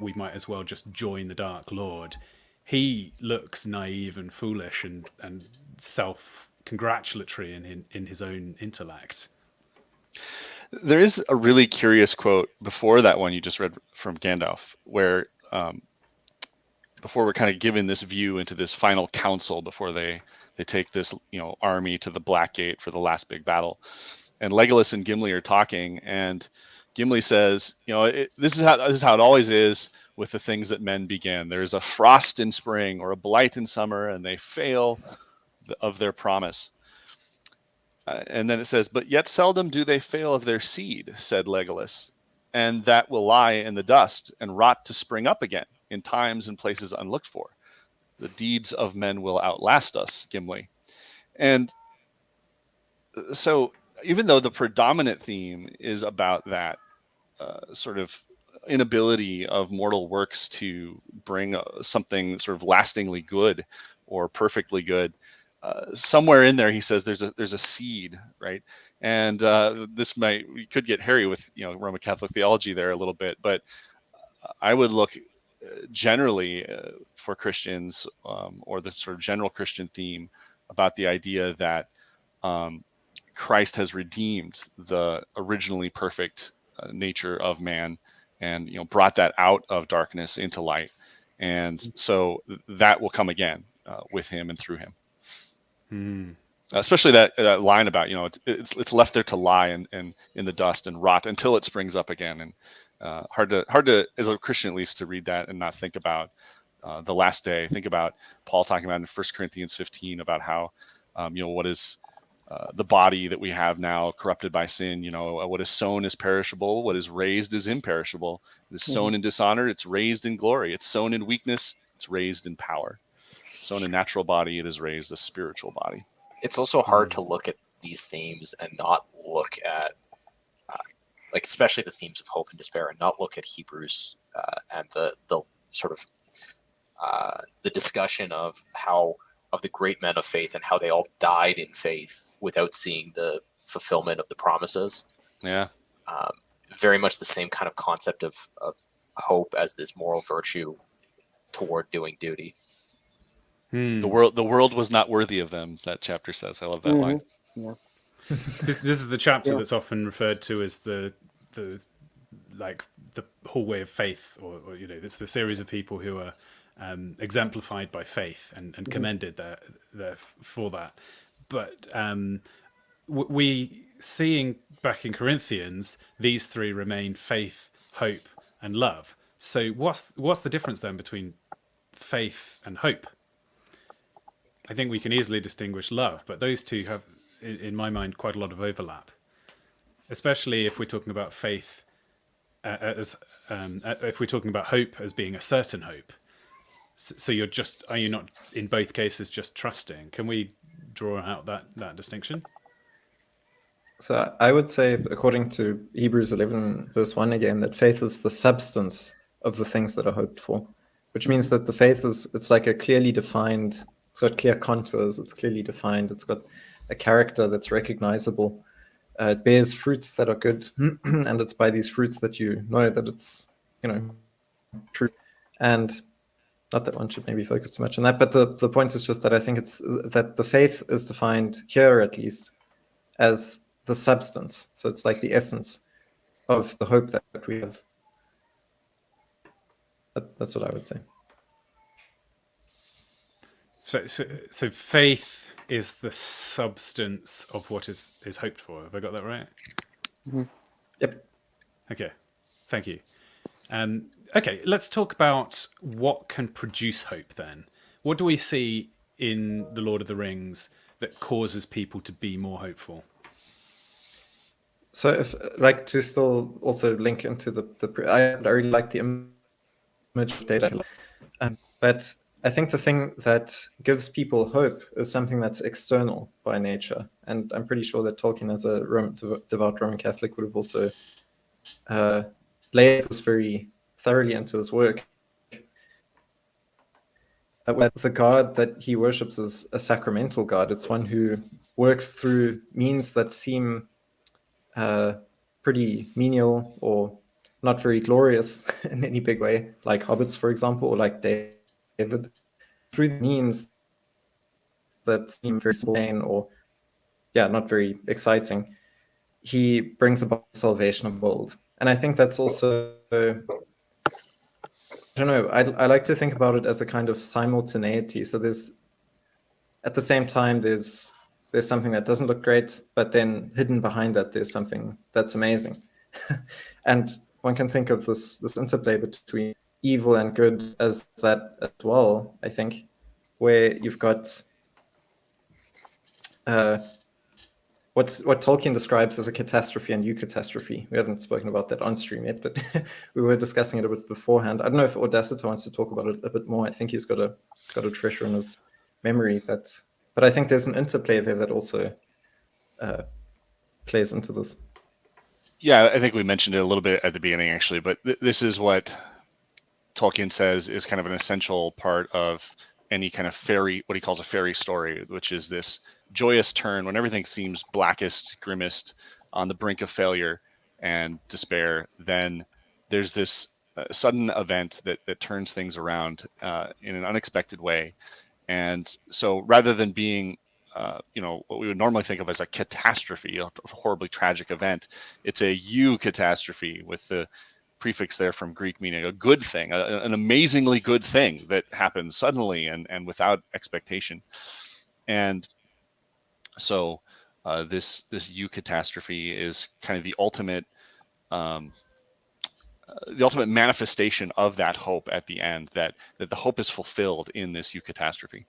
we might as well just join the Dark Lord, he looks naive and foolish and self-congratulatory in his own intellect. There is a really curious quote before that one you just read from Gandalf, where before we're kind of given this view into this final council before they take this army to the Black Gate for the last big battle, and Legolas and Gimli are talking, and Gimli says, this is how it always is with the things that men begin. There's a frost in spring or a blight in summer, and they fail of their promise. And then it says, but yet seldom do they fail of their seed, said Legolas, and that will lie in the dust and rot to spring up again in times and places unlooked for. The deeds of men will outlast us, Gimli. And so even though the predominant theme is about that sort of inability of mortal works to bring something sort of lastingly good or perfectly good, somewhere in there he says there's a seed, right? And we could get hairy with Roman Catholic theology there a little bit, but I would look generally for Christians or the sort of general Christian theme about the idea that Christ has redeemed the originally perfect nature of man and brought that out of darkness into light, and so that will come again with him and through him. Especially that line about it's left there to lie and in the dust and rot until it springs up again. And hard to as a Christian at least to read that and not think about the last day. Think about Paul talking about in 1 Corinthians 15 about how what is the body that we have now corrupted by sin. What is sown is perishable, what is raised is imperishable. It is sown in dishonor, it's raised in glory. It's sown in weakness, it's raised in power. So in a natural body, it is raised a spiritual body. It's also hard to look at these themes and not look at, especially the themes of hope and despair, and not look at Hebrews and the sort of the discussion of the great men of faith and how they all died in faith without seeing the fulfillment of the promises. Yeah. Very much the same kind of concept of hope as this moral virtue toward doing duty. The world was not worthy of them, that chapter says. I love that line. Yeah. This is the chapter that's often referred to as the hallway of faith, or it's the series of people who are exemplified by faith and commended there for that. But we seeing back in Corinthians, these three remain faith, hope, and love. So what's the difference then between faith and hope? I think we can easily distinguish love, but those two have, in my mind, quite a lot of overlap, especially if we're talking about faith if we're talking about hope as being a certain hope. So are you not in both cases just trusting? Can we draw out that distinction? So I would say, according to Hebrews 11, verse 1 again, that faith is the substance of the things that are hoped for, which means that the faith it's like a clearly defined, it's got clear contours, it's clearly defined, it's got a character that's recognizable, it bears fruits that are good, and it's by these fruits that you know that it's, true. And not that one should maybe focus too much on that, but the point is just that I think it's that the faith is defined here, at least, as the substance. So it's like the essence of the hope that we have. That's what I would say. So faith is the substance of what is hoped for. Have I got that right? Mm-hmm. Yep. Okay. Thank you. Okay, let's talk about what can produce hope then. What do we see in The Lord of the Rings that causes people to be more hopeful? So if to still also link into I really like the image of data, but I think the thing that gives people hope is something that's external by nature, and I'm pretty sure that Tolkien, as a devout Roman Catholic, would have also laid this very thoroughly into his work. that the god that he worships is a sacramental god. It's one who works through means that seem pretty menial or not very glorious in any big way, like hobbits, for example, or like David, through means that seem very plain or not very exciting. He brings about the salvation of the world. And I think that's also, I don't know, I like to think about it as a kind of simultaneity. So there's, at the same time, there's something that doesn't look great, but then hidden behind that, there's something that's amazing. And one can think of this interplay between evil and good as that as well, I think, where you've got what Tolkien describes as a catastrophe and eucatastrophe. We haven't spoken about that on stream yet, but we were discussing it a bit beforehand. I don't know if Audacity wants to talk about it a bit more. I think he's got a treasure in his memory, but I think there's an interplay there that also plays into this. Yeah, I think we mentioned it a little bit at the beginning, actually, but this is what Tolkien says is kind of an essential part of any kind of fairy, what he calls a fairy story, which is this joyous turn when everything seems blackest, grimmest, on the brink of failure and despair. Then there's this sudden event that turns things around in an unexpected way. And so rather than being what we would normally think of as a catastrophe, a horribly tragic event, it's a eucatastrophe with the prefix there from Greek meaning a good thing, an amazingly good thing that happens suddenly and without expectation. And so this eucatastrophe is kind of the ultimate manifestation of that hope at the end, that the hope is fulfilled in this eucatastrophe.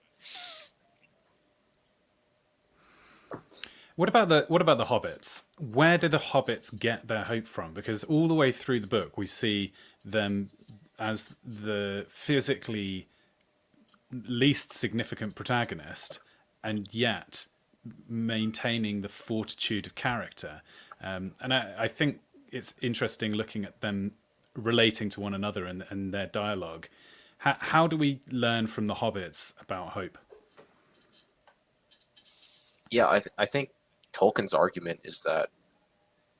What about the hobbits? Where did the hobbits get their hope from? Because all the way through the book, we see them as the physically least significant protagonist, and yet maintaining the fortitude of character. And I think it's interesting looking at them relating to one another and their dialogue. How do we learn from the hobbits about hope? Yeah, I think Tolkien's argument is that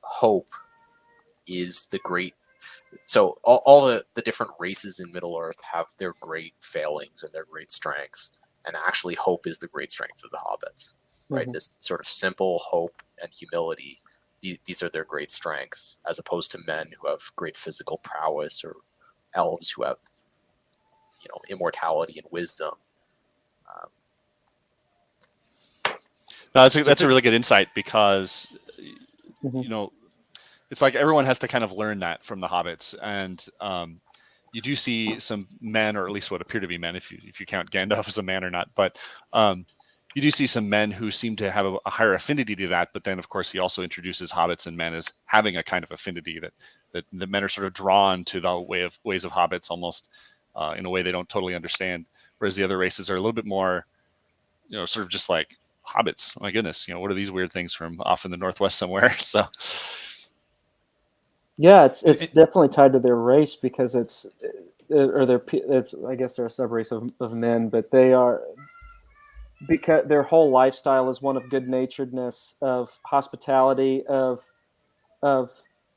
hope is the great. So all the different races in Middle Earth have their great failings and their great strengths, and actually hope is the great strength of the hobbits, right? Mm-hmm. This sort of simple hope and humility. These are their great strengths, as opposed to men who have great physical prowess, or elves who have, immortality and wisdom. No, that's a really good insight, because it's like everyone has to kind of learn that from the hobbits, and you do see some men, or at least what appear to be men, if you count Gandalf as a man or not, but you do see some men who seem to have a higher affinity to that. But then, of course, he also introduces hobbits and men as having a kind of affinity that the men are sort of drawn to the ways of hobbits, almost in a way they don't totally understand, whereas the other races are a little bit more, sort of just like hobbits. Oh my goodness, what are these weird things from off in the Northwest somewhere? So, yeah, it's definitely tied to their race, because I guess they're a sub-race of men, but they are, because their whole lifestyle is one of good-naturedness, of hospitality, of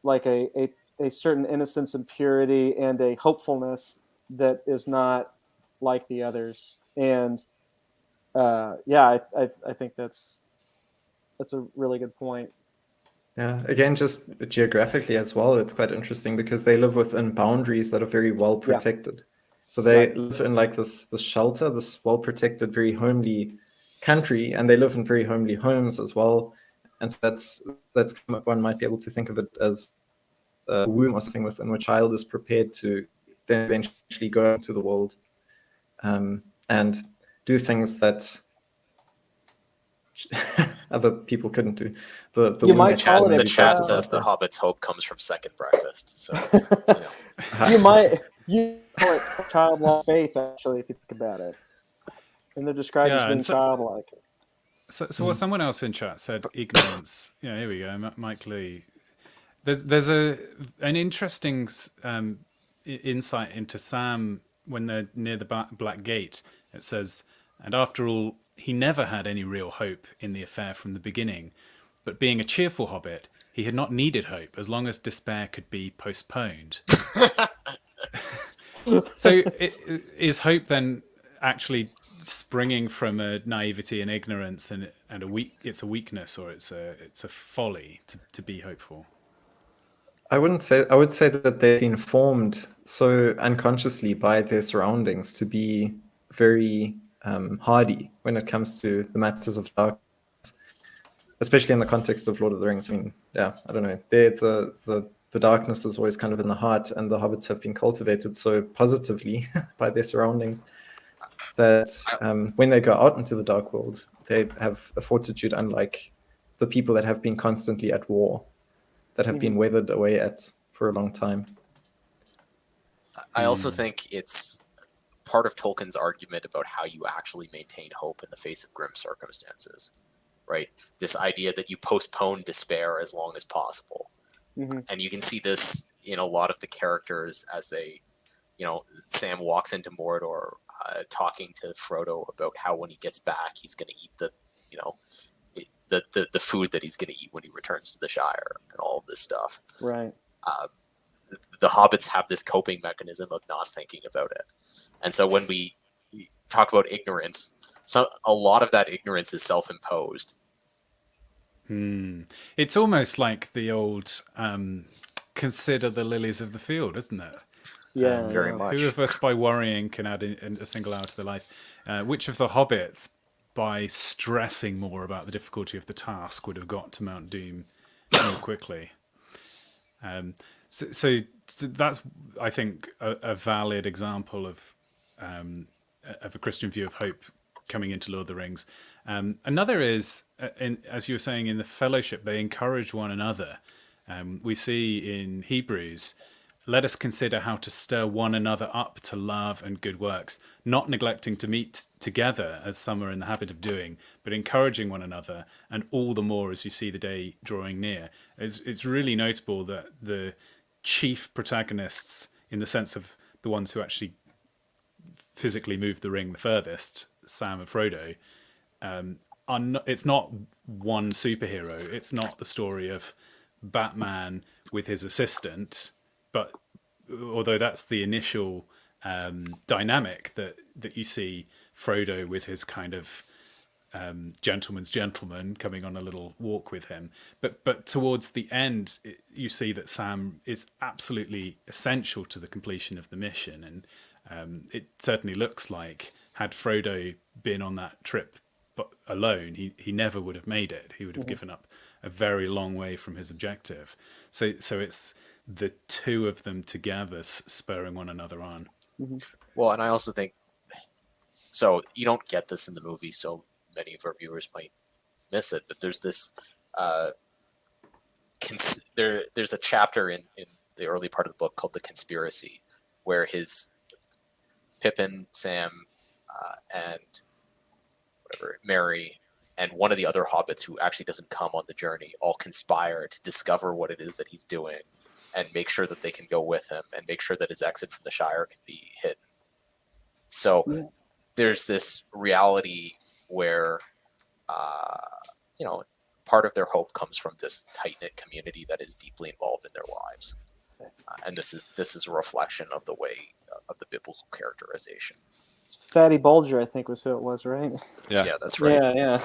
like a certain innocence and purity, and a hopefulness that is not like the others. And I think that's a really good point. Yeah, again, just geographically as well, it's quite interesting, because they live within boundaries that are very well protected. Yeah. So they live in like this shelter, this well protected, very homely country, and they live in very homely homes as well. And so that's one might be able to think of it as a womb or something within which a child is prepared to then eventually go into the world and do things that other people couldn't do. The chat says the Hobbit's hope comes from second breakfast. So you call it childlike faith, actually, if you think about it. And they're described as being childlike. So what someone else in chat said, ignorance. Yeah, here we go, Mike Lee. There's an interesting insight into Sam when they're near the Black Gate, It says, "And after all, he never had any real hope in the affair from the beginning. But being a cheerful hobbit, he had not needed hope as long as despair could be postponed." So is hope then actually springing from a naivety and ignorance, and it's a weakness, or it's a folly to be hopeful? I would say that they've been formed so unconsciously by their surroundings to be very hardy when it comes to the matters of dark, especially in the context of Lord of the Rings. I mean, yeah, I don't know. The darkness is always kind of in the heart, and the hobbits have been cultivated so positively by their surroundings that when they go out into the dark world, they have a fortitude unlike the people that have been constantly at war, that have been weathered away at for a long time. I also think it's part of Tolkien's argument about how you actually maintain hope in the face of grim circumstances, right? This idea that you postpone despair as long as possible. And you can see this in a lot of the characters as they, Sam walks into Mordor, talking to Frodo about how when he gets back, he's going to eat the food that he's going to eat when he returns to the Shire, and all of this stuff. Right. The hobbits have this coping mechanism of not thinking about it. And so when we talk about ignorance, a lot of that ignorance is self-imposed. It's almost like the old consider the lilies of the field, isn't it? Yeah, very much. Who of us by worrying can add in a single hour to their life? Which of the hobbits, by stressing more about the difficulty of the task, would have got to Mount Doom more quickly? So that's, I think, a valid example of a Christian view of hope coming into Lord of the Rings. Another is, as you were saying, in the Fellowship, they encourage one another. We see in Hebrews, "Let us consider how to stir one another up to love and good works, not neglecting to meet together as some are in the habit of doing, but encouraging one another, and all the more as you see the day drawing near." It's really notable that the chief protagonists, in the sense of the ones who actually physically move the ring the furthest, Sam and Frodo, it's not one superhero. It's not the story of Batman with his assistant, but although that's the initial dynamic that you see, Frodo with his kind of gentleman's gentleman coming on a little walk with him, but towards the end you see that Sam is absolutely essential to the completion of the mission, and it certainly looks like, had Frodo been on that trip but alone, he never would have made it. He would have given up a very long way from his objective. So it's the two of them together spurring one another on. Well, and I also think, so you don't get this in the movie, so many of our viewers might miss it, but there's this there's a chapter in the early part of the book called The Conspiracy, where Pippin, Sam, and Merry, and one of the other hobbits who actually doesn't come on the journey all conspire to discover what it is that he's doing and make sure that they can go with him and make sure that his exit from the Shire can be hidden. So there's this reality where, part of their hope comes from this tight-knit community that is deeply involved in their lives. And this is a reflection of the way of the biblical characterization. Fatty Bulger, I think, was who it was, right? Yeah, that's right. Yeah.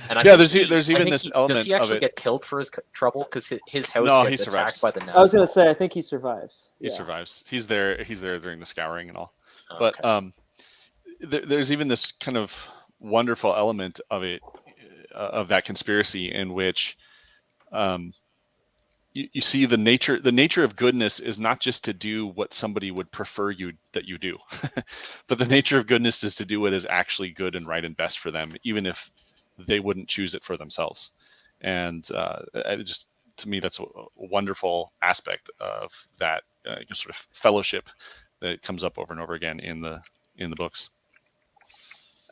And there's even this element. Does he actually of it. get killed for his trouble? Because his house No, he gets survives. attacked by the Nazgûl. I was going to say, I think he survives. He survives. He's there during the scouring and all. Okay. But there's even this kind of wonderful element of it, of that conspiracy, in which you see the nature of goodness is not just to do what somebody would prefer that you do, but the nature of goodness is to do what is actually good and right and best for them, even if they wouldn't choose it for themselves. And just, to me, that's a wonderful aspect of that sort of fellowship that comes up over and over again in the books.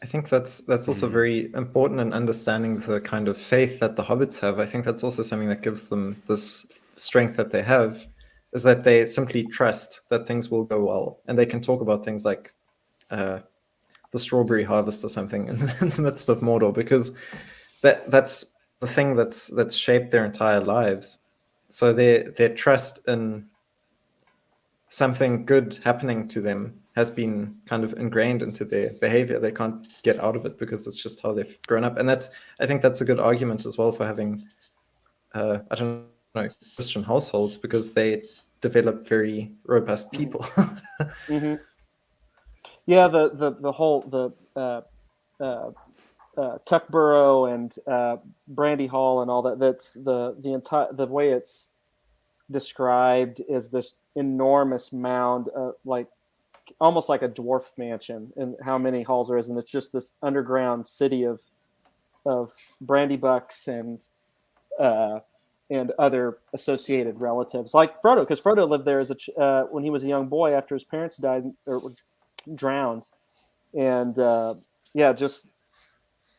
I think that's also very important in understanding the kind of faith that the hobbits have. I think that's also something that gives them this strength that they have, is that they simply trust that things will go well. And they can talk about things like the the strawberry harvest or something in the midst of Mordor, because that's the thing that's shaped their entire lives. So their trust in something good happening to them has been kind of ingrained into their behavior. They can't get out of it because it's just how they've grown up. And I think that's a good argument as well for having, I don't know, Christian households, because they develop very robust people. Mm-hmm. Yeah, the whole Tuckborough and Brandy Hall and all that. That's the entire the way it's described is this enormous mound, like almost like a dwarf mansion, and how many halls there is, and it's just this underground city of Brandybucks and other associated relatives, like Frodo, because Frodo lived there as when he was a young boy after his parents died or were drowned, and just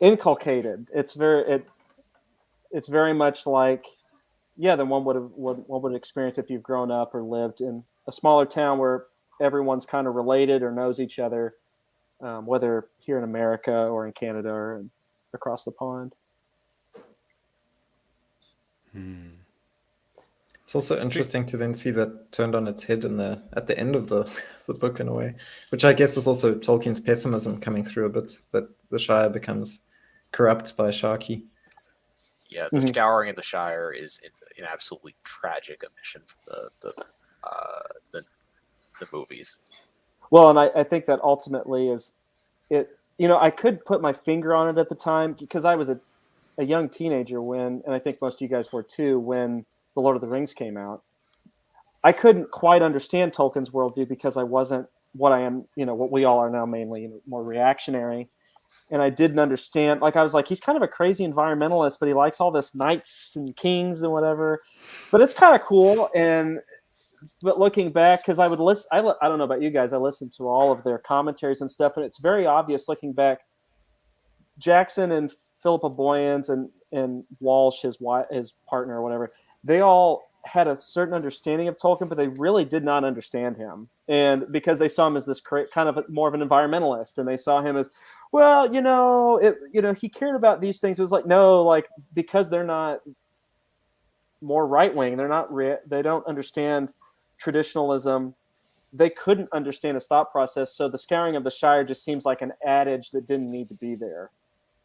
inculcated. It's very much like than one would experience if you've grown up or lived in a smaller town where everyone's kind of related or knows each other, whether here in America or in Canada or across the pond. It's also interesting to then see that turned on its head at the end of the book in a way, which I guess is also Tolkien's pessimism coming through a bit, that the Shire becomes corrupt by Sharky. Yeah, the scouring of the Shire is an absolutely tragic omission from the movies. Well, and I think that ultimately is it. I could put my finger on it at the time because I was a young teenager and I think most of you guys were too, when The Lord of the Rings came out. I couldn't quite understand Tolkien's worldview because I wasn't what I am, what we all are now, mainly more reactionary. And I didn't understand, I was like, he's kind of a crazy environmentalist, but he likes all this knights and kings and whatever. But it's kind of cool. But looking back, because I would listen, I don't know about you guys, I listened to all of their commentaries and stuff, and it's very obvious looking back. Jackson and Philippa Boyens and Walsh, his partner or whatever, they all had a certain understanding of Tolkien, but they really did not understand him. And because they saw him as this kind of more of an environmentalist, and they saw him as, well, he cared about these things. It was like, no, because they're not more right wing, they don't understand traditionalism. They couldn't understand his thought process. So the scouring of the Shire just seems like an adage that didn't need to be there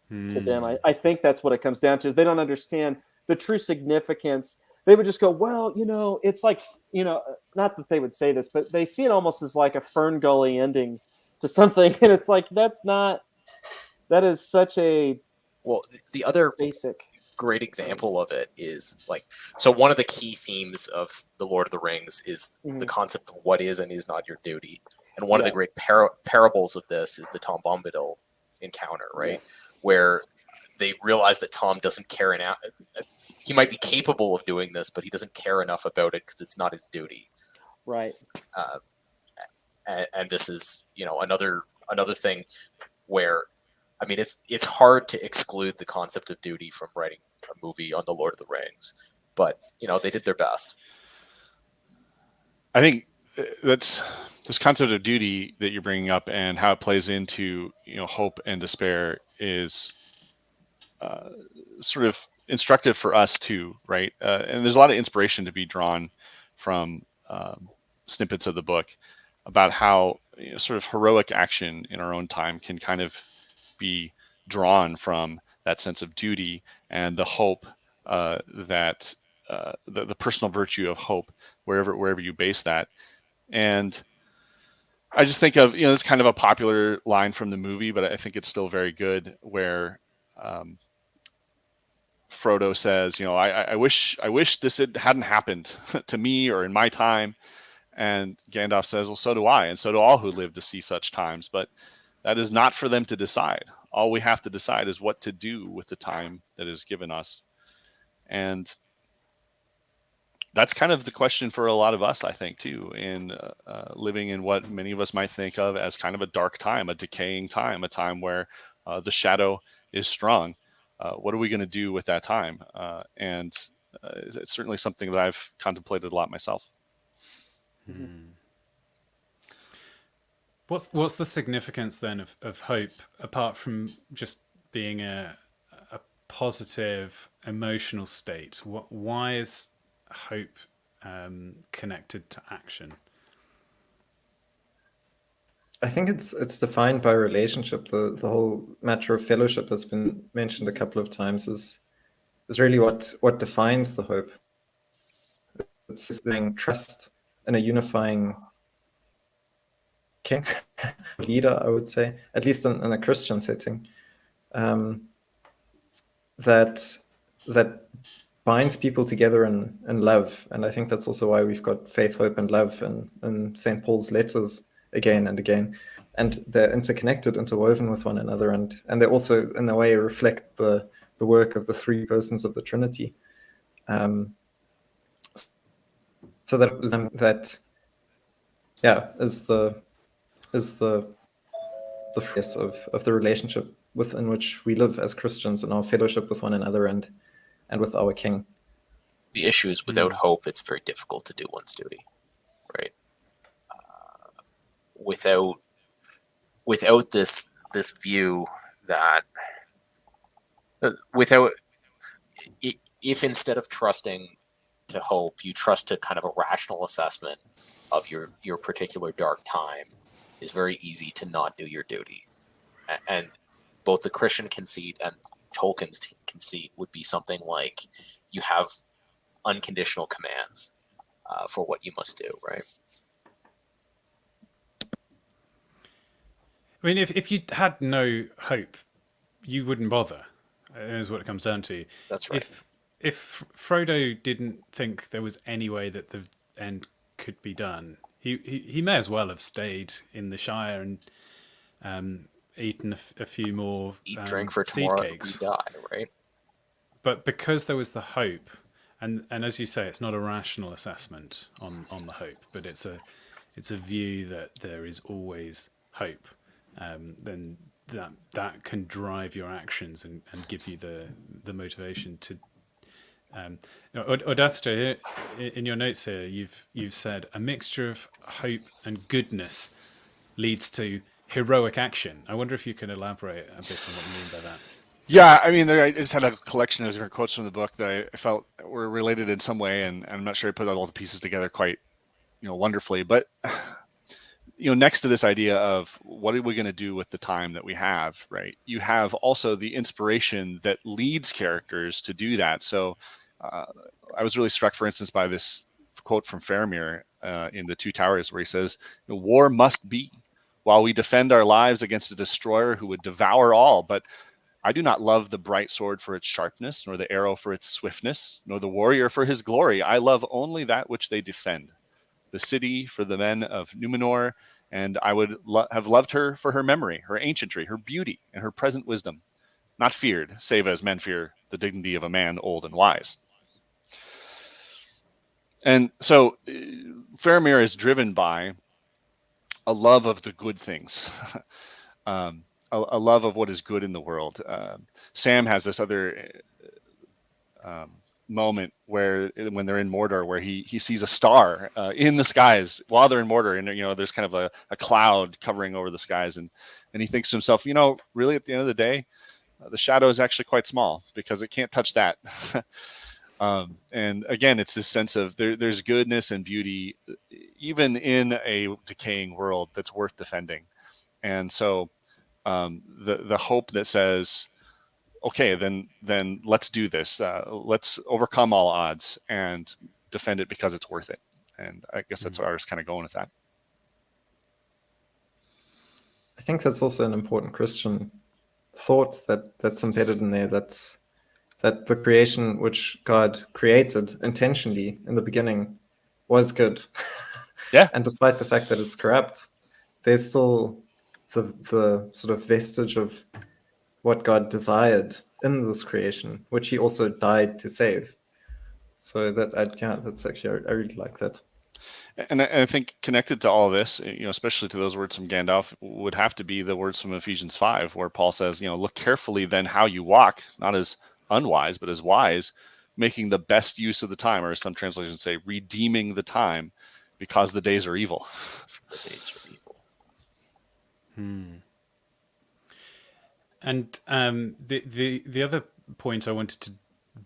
to them. I think that's what it comes down to, is they don't understand the true significance. They would just go, well, it's like, not that they would say this, but they see it almost as like a Fern Gully ending to something. And it's like, that is such a the other basic great example of it is so one of the key themes of The Lord of the Rings is the concept of what is and is not your duty. And one of the great parables of this is the Tom Bombadil encounter, right? Yes. Where they realize that Tom doesn't care enough. He might be capable of doing this, but he doesn't care enough about it because it's not his duty. Right. And this is, another thing where, it's hard to exclude the concept of duty from writing a movie on The Lord of the Rings, but they did their best. I think that's this concept of duty that you're bringing up and how it plays into hope and despair is sort of instructive for us too, right? And there's a lot of inspiration to be drawn from snippets of the book about how sort of heroic action in our own time can kind of be drawn from that sense of duty and the hope that the personal virtue of hope, wherever you base that. And I just think of, it's kind of a popular line from the movie, but I think it's still very good, where Frodo says, I wish this hadn't happened to me or in my time. And Gandalf says, well, so do I, and so do all who live to see such times. But that is not for them to decide. All we have to decide is what to do with the time that is given us. And that's kind of the question for a lot of us, I think, too, in living in what many of us might think of as kind of a dark time, a decaying time, a time where the shadow is strong. What are we going to do with that time? And it's certainly something that I've contemplated a lot myself. What's the significance then of hope, apart from just being a positive emotional state? Why is hope connected to action? I think it's defined by relationship. The whole matter of fellowship that's been mentioned a couple of times is really what defines the hope. It's being trust in a unifying king, leader, I would say, at least in a Christian setting, that binds people together in love. And I think that's also why we've got faith, hope, and love in St. Paul's letters again and again. And they're interconnected, interwoven with one another, and they also, in a way, reflect the work of the three persons of the Trinity. So that is the face of the relationship within which we live as Christians in our fellowship with one another and with our King. The issue is without hope, it's very difficult to do one's duty, right? Without this view that if instead of trusting to hope, you trust to kind of a rational assessment of your particular dark time, is very easy to not do your duty. And both the Christian conceit and Tolkien's conceit would be something like you have unconditional commands for what you must do, right? I mean, if you had no hope, you wouldn't bother, is what it comes down to. That's right. If Frodo didn't think there was any way that the end could be done, he may as well have stayed in the Shire and eaten a few more drink for seed tomorrow, cakes. we die, right? But because there was the hope, and as you say, it's not a rational assessment on the hope, but it's a view that there is always hope. Then that can drive your actions and give you the motivation to. Audacity, in your notes here, you've said a mixture of hope and goodness leads to heroic action. I wonder if you can elaborate a bit on what you mean by that. Yeah, I mean, I just had a collection of different quotes from the book that I felt were related in some way, and I'm not sure I put all the pieces together quite, wonderfully. But next to this idea of what are we going to do with the time that we have, right? You have also the inspiration that leads characters to do that. So I was really struck, for instance, by this quote from Faramir in The Two Towers, where he says, "War must be, while we defend our lives against a destroyer who would devour all. But I do not love the bright sword for its sharpness, nor the arrow for its swiftness, nor the warrior for his glory. I love only that which they defend. The city for the men of Numenor, and I would have loved her for her memory, her ancientry, her beauty, and her present wisdom, not feared, save as men fear the dignity of a man old and wise." And so Faramir is driven by a love of the good things, a love of what is good in the world. Sam has this other moment when they're in Mordor, where he sees a star in the skies while they're in Mordor, and there's kind of a cloud covering over the skies, and he thinks to himself, really at the end of the day, the shadow is actually quite small because it can't touch that. And again, it's this sense of there's goodness and beauty even in a decaying world that's worth defending. And so the hope that says, okay, then let's do this. Let's overcome all odds and defend it because it's worth it. And I guess that's where I was kind of going with that. I think that's also an important Christian thought that's embedded in there. That the creation which God created intentionally in the beginning was good. Yeah. And despite the fact that it's corrupt, there's still the sort of vestige of what God desired in this creation, which he also died to save. So that's actually, I really like that. And I think connected to all this, especially to those words from Gandalf, would have to be the words from Ephesians 5, where Paul says, look carefully then how you walk, not as unwise, but as wise, making the best use of the time, or as some translations say, redeeming the time, because the days are evil. The days are evil. And the other point I wanted to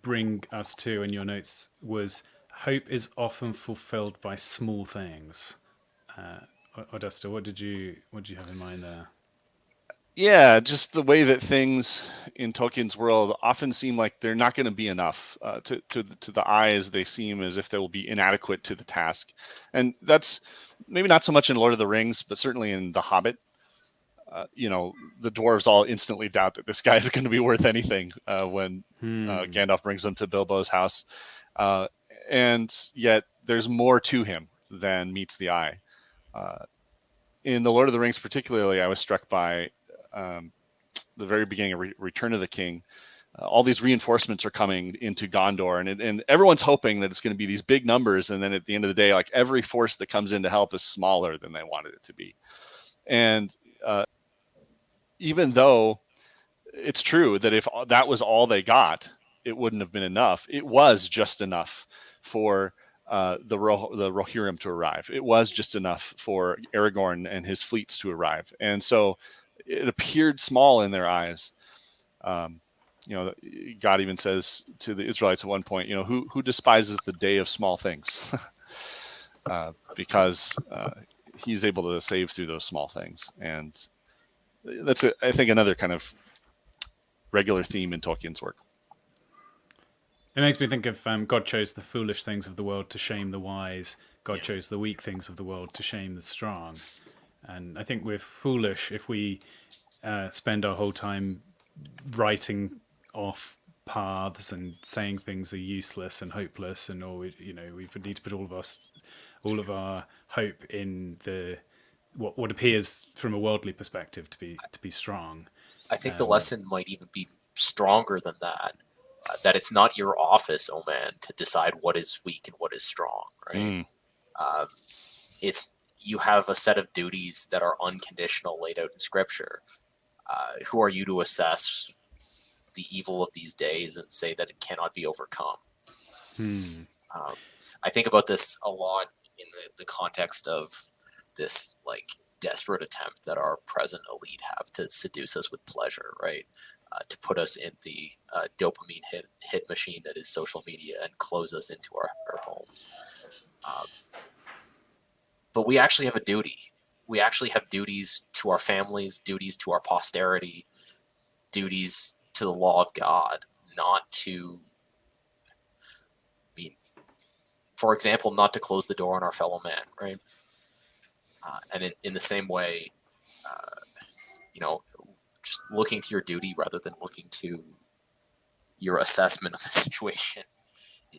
bring us to in your notes was hope is often fulfilled by small things. Augusta, what did you have in mind there? Yeah, just the way that things in Tolkien's world often seem like they're not going to be enough to the eyes. They seem as if they will be inadequate to the task, and that's maybe not so much in Lord of the Rings, but certainly in The Hobbit. The dwarves all instantly doubt that this guy is going to be worth anything when Gandalf brings them to Bilbo's house, and yet there's more to him than meets the eye. In the Lord of the Rings, particularly, I was struck by the very beginning of Return of the King. All these reinforcements are coming into Gondor, and everyone's hoping that it's going to be these big numbers, and then at the end of the day, like every force that comes in to help is smaller than they wanted it to be. And even though it's true that if that was all they got, it wouldn't have been enough. It was just enough for the Rohirrim to arrive. It was just enough for Aragorn and his fleets to arrive, and so it appeared small in their eyes. God even says to the Israelites at one point, who despises the day of small things, because he's able to save through those small things, and that's I think another kind of regular theme in Tolkien's work. It makes me think of God chose the foolish things of the world to shame the wise. God chose the weak things of the world to shame the strong. And I think we're foolish if we spend our whole time writing off paths and saying things are useless and hopeless, and we need to put all of our hope in the what appears from a worldly perspective to be strong. I think the lesson might even be stronger than that. That it's not your office, oh man, to decide what is weak and what is strong, right? It's you have a set of duties that are unconditional, laid out in Scripture. Who are you to assess the evil of these days and say that it cannot be overcome? I think about this a lot in the context of this like desperate attempt that our present elite have to seduce us with pleasure, right? To put us in the dopamine hit machine that is social media and close us into our homes. But we actually have a duty. We actually have duties to our families, duties to our posterity, duties to the law of God, not to, for example, not to close the door on our fellow man, right? And in the same way, just looking to your duty rather than looking to your assessment of the situation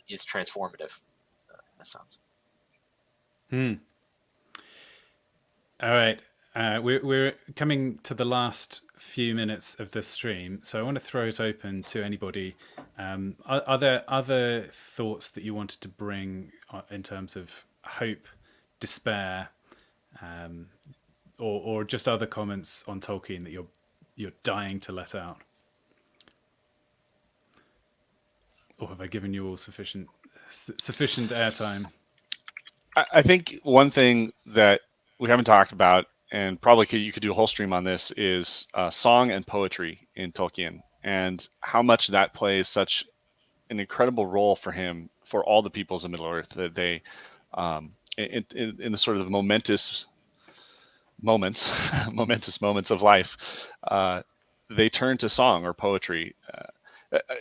is transformative in a sense. All right. We're coming to the last few minutes of this stream, so I want to throw it open to anybody. Are there other thoughts that you wanted to bring in terms of hope, despair, or just other comments on Tolkien that you're dying to let out? Or have I given you all sufficient airtime? I think one thing that we haven't talked about, and probably you could do a whole stream on this, is song and poetry in Tolkien, and how much that plays such an incredible role for him, for all the peoples of Middle Earth, that they, in the sort of momentous moments of life, they turn to song or poetry.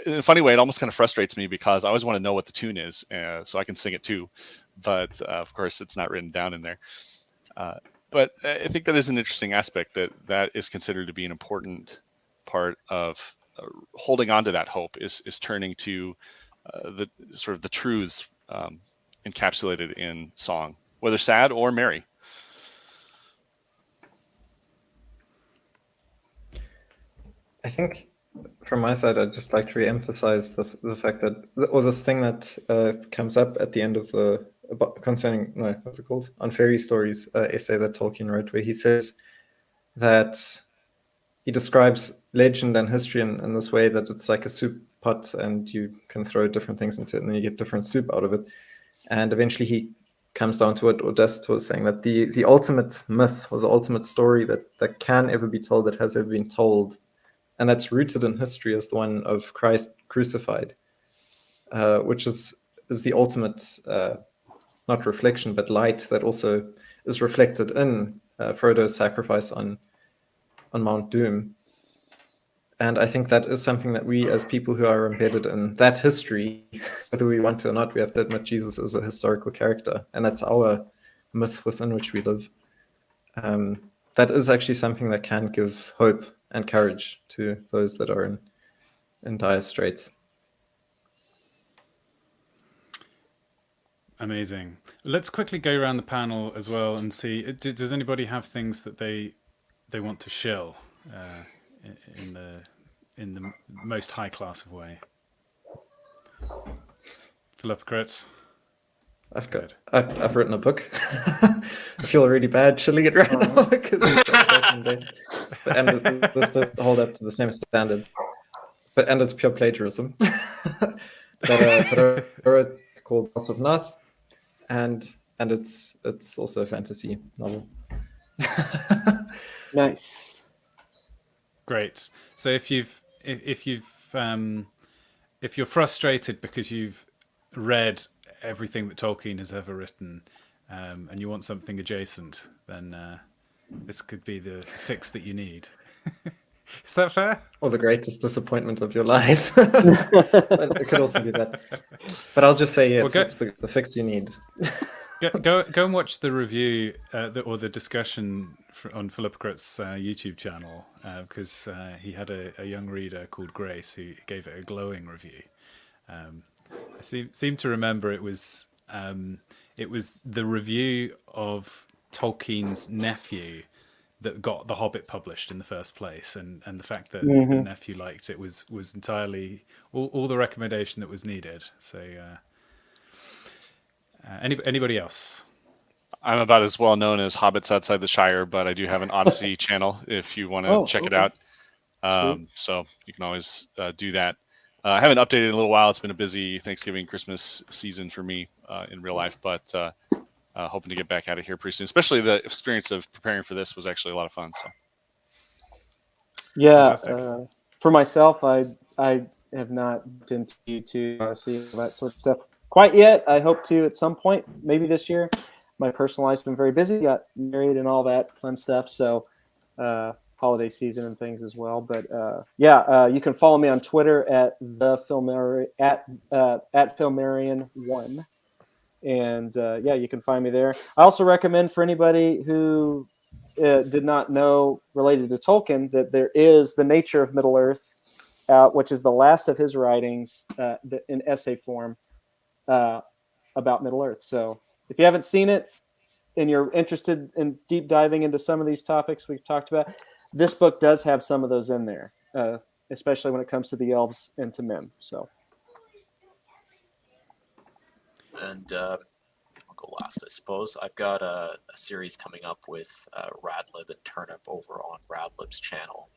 In a funny way, it almost kind of frustrates me because I always want to know what the tune is, so I can sing it too. But of course, it's not written down in there. But I think that is an interesting aspect, that is considered to be an important part of holding on to that hope, is turning to the sort of the truths encapsulated in song, whether sad or merry. I think from my side, I'd just like to re-emphasize the fact that, or this thing that comes up at the end of what's it called? On Fairy Stories essay that Tolkien wrote, where he says that he describes legend and history in this way, that it's like a soup pot and you can throw different things into it and then you get different soup out of it. And eventually he comes down to what Odessa was saying, that the ultimate myth or the ultimate story that can ever be told, that has ever been told, and that's rooted in history, is the one of Christ crucified, which is the ultimate, not reflection, but light that also is reflected in Frodo's sacrifice on Mount Doom. And I think that is something that we, as people who are embedded in that history, whether we want to or not, we have to admit Jesus is a historical character, and that's our myth within which we live. That is actually something that can give hope and courage to those that are in dire straits. Amazing. Let's quickly go around the panel as well and see, does anybody have things that they want to shill in the most high class of way? Philippocrates? I've written a book. I feel really bad shilling it right now because this doesn't hold up to the same standards. And it's pure plagiarism. but I wrote called House of Noth, and it's also a fantasy novel. Nice. Great. So if you're frustrated because you've read everything that Tolkien has ever written, and you want something adjacent, then this could be the fix that you need. Is that fair? Or the greatest disappointment of your life. It could also be that. But I'll just say yes, it's the fix you need. Go and watch the review or the discussion on Philippocrates' YouTube channel, because he had a young reader called Grace who gave it a glowing review. I seem to remember it was the review of Tolkien's nephew that got The Hobbit published in the first place, and the fact that the nephew liked it was entirely all the recommendation that was needed. So anybody else? I'm about as well known as Hobbits Outside the Shire, but I do have an Odyssey channel if you want to check it out. So you can always do that. I haven't updated in a little while. It's been a busy Thanksgiving, Christmas season for me in real life, but hoping to get back out of here pretty soon. Especially the experience of preparing for this was actually a lot of fun. So, yeah, for myself, I have not been to YouTube, see all that sort of stuff quite yet. I hope to at some point, maybe this year. My personal life's been very busy. Got married and all that fun stuff. So, holiday season and things as well. But you can follow me on Twitter at Filmarian1. And you can find me there. I also recommend for anybody who did not know related to Tolkien that there is The Nature of Middle-earth, which is the last of his writings in essay form about Middle-earth. So if you haven't seen it and you're interested in deep diving into some of these topics we've talked about, this book does have some of those in there, especially when it comes to the elves and to men. So. And I'll go last, I suppose. I've got a series coming up with Radlib and Turnip over on Radlib's channel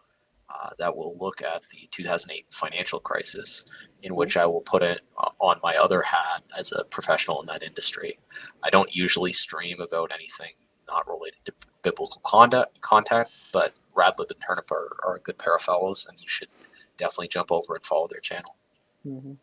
that will look at the 2008 financial crisis, in which I will put it on my other hat as a professional in that industry. I don't usually stream about anything not related to biblical contact, but Radlib and Turnip are a good pair of fellows, and you should definitely jump over and follow their channel. Mm-hmm.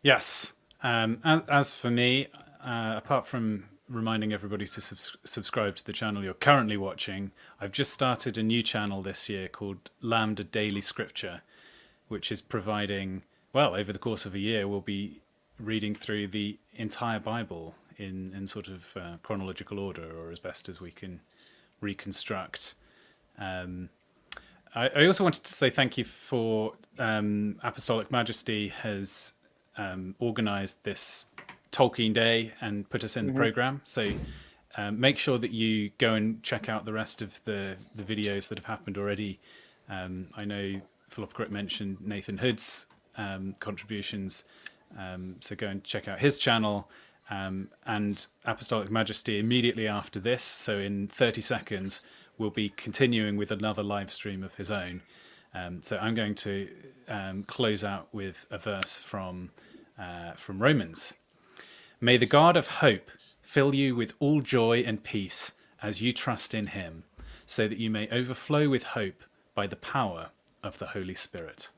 Yes. As for me, apart from reminding everybody to subscribe to the channel you're currently watching, I've just started a new channel this year called Lambda Daily Scripture, which is providing, over the course of a year, we'll be reading through the entire Bible in sort of chronological order, or as best as we can reconstruct. I also wanted to say thank you for Apostolic Majesty has organized this Tolkien Day and put us in the program. So make sure that you go and check out the rest of the videos that have happened already. I know Philippocrates mentioned Nathan Hood's contributions. So go and check out his channel. And Apostolic Majesty immediately after this, so in 30 seconds, will be continuing with another live stream of his own. So I'm going to close out with a verse from Romans. May the God of hope fill you with all joy and peace as you trust in him, so that you may overflow with hope by the power of the Holy Spirit.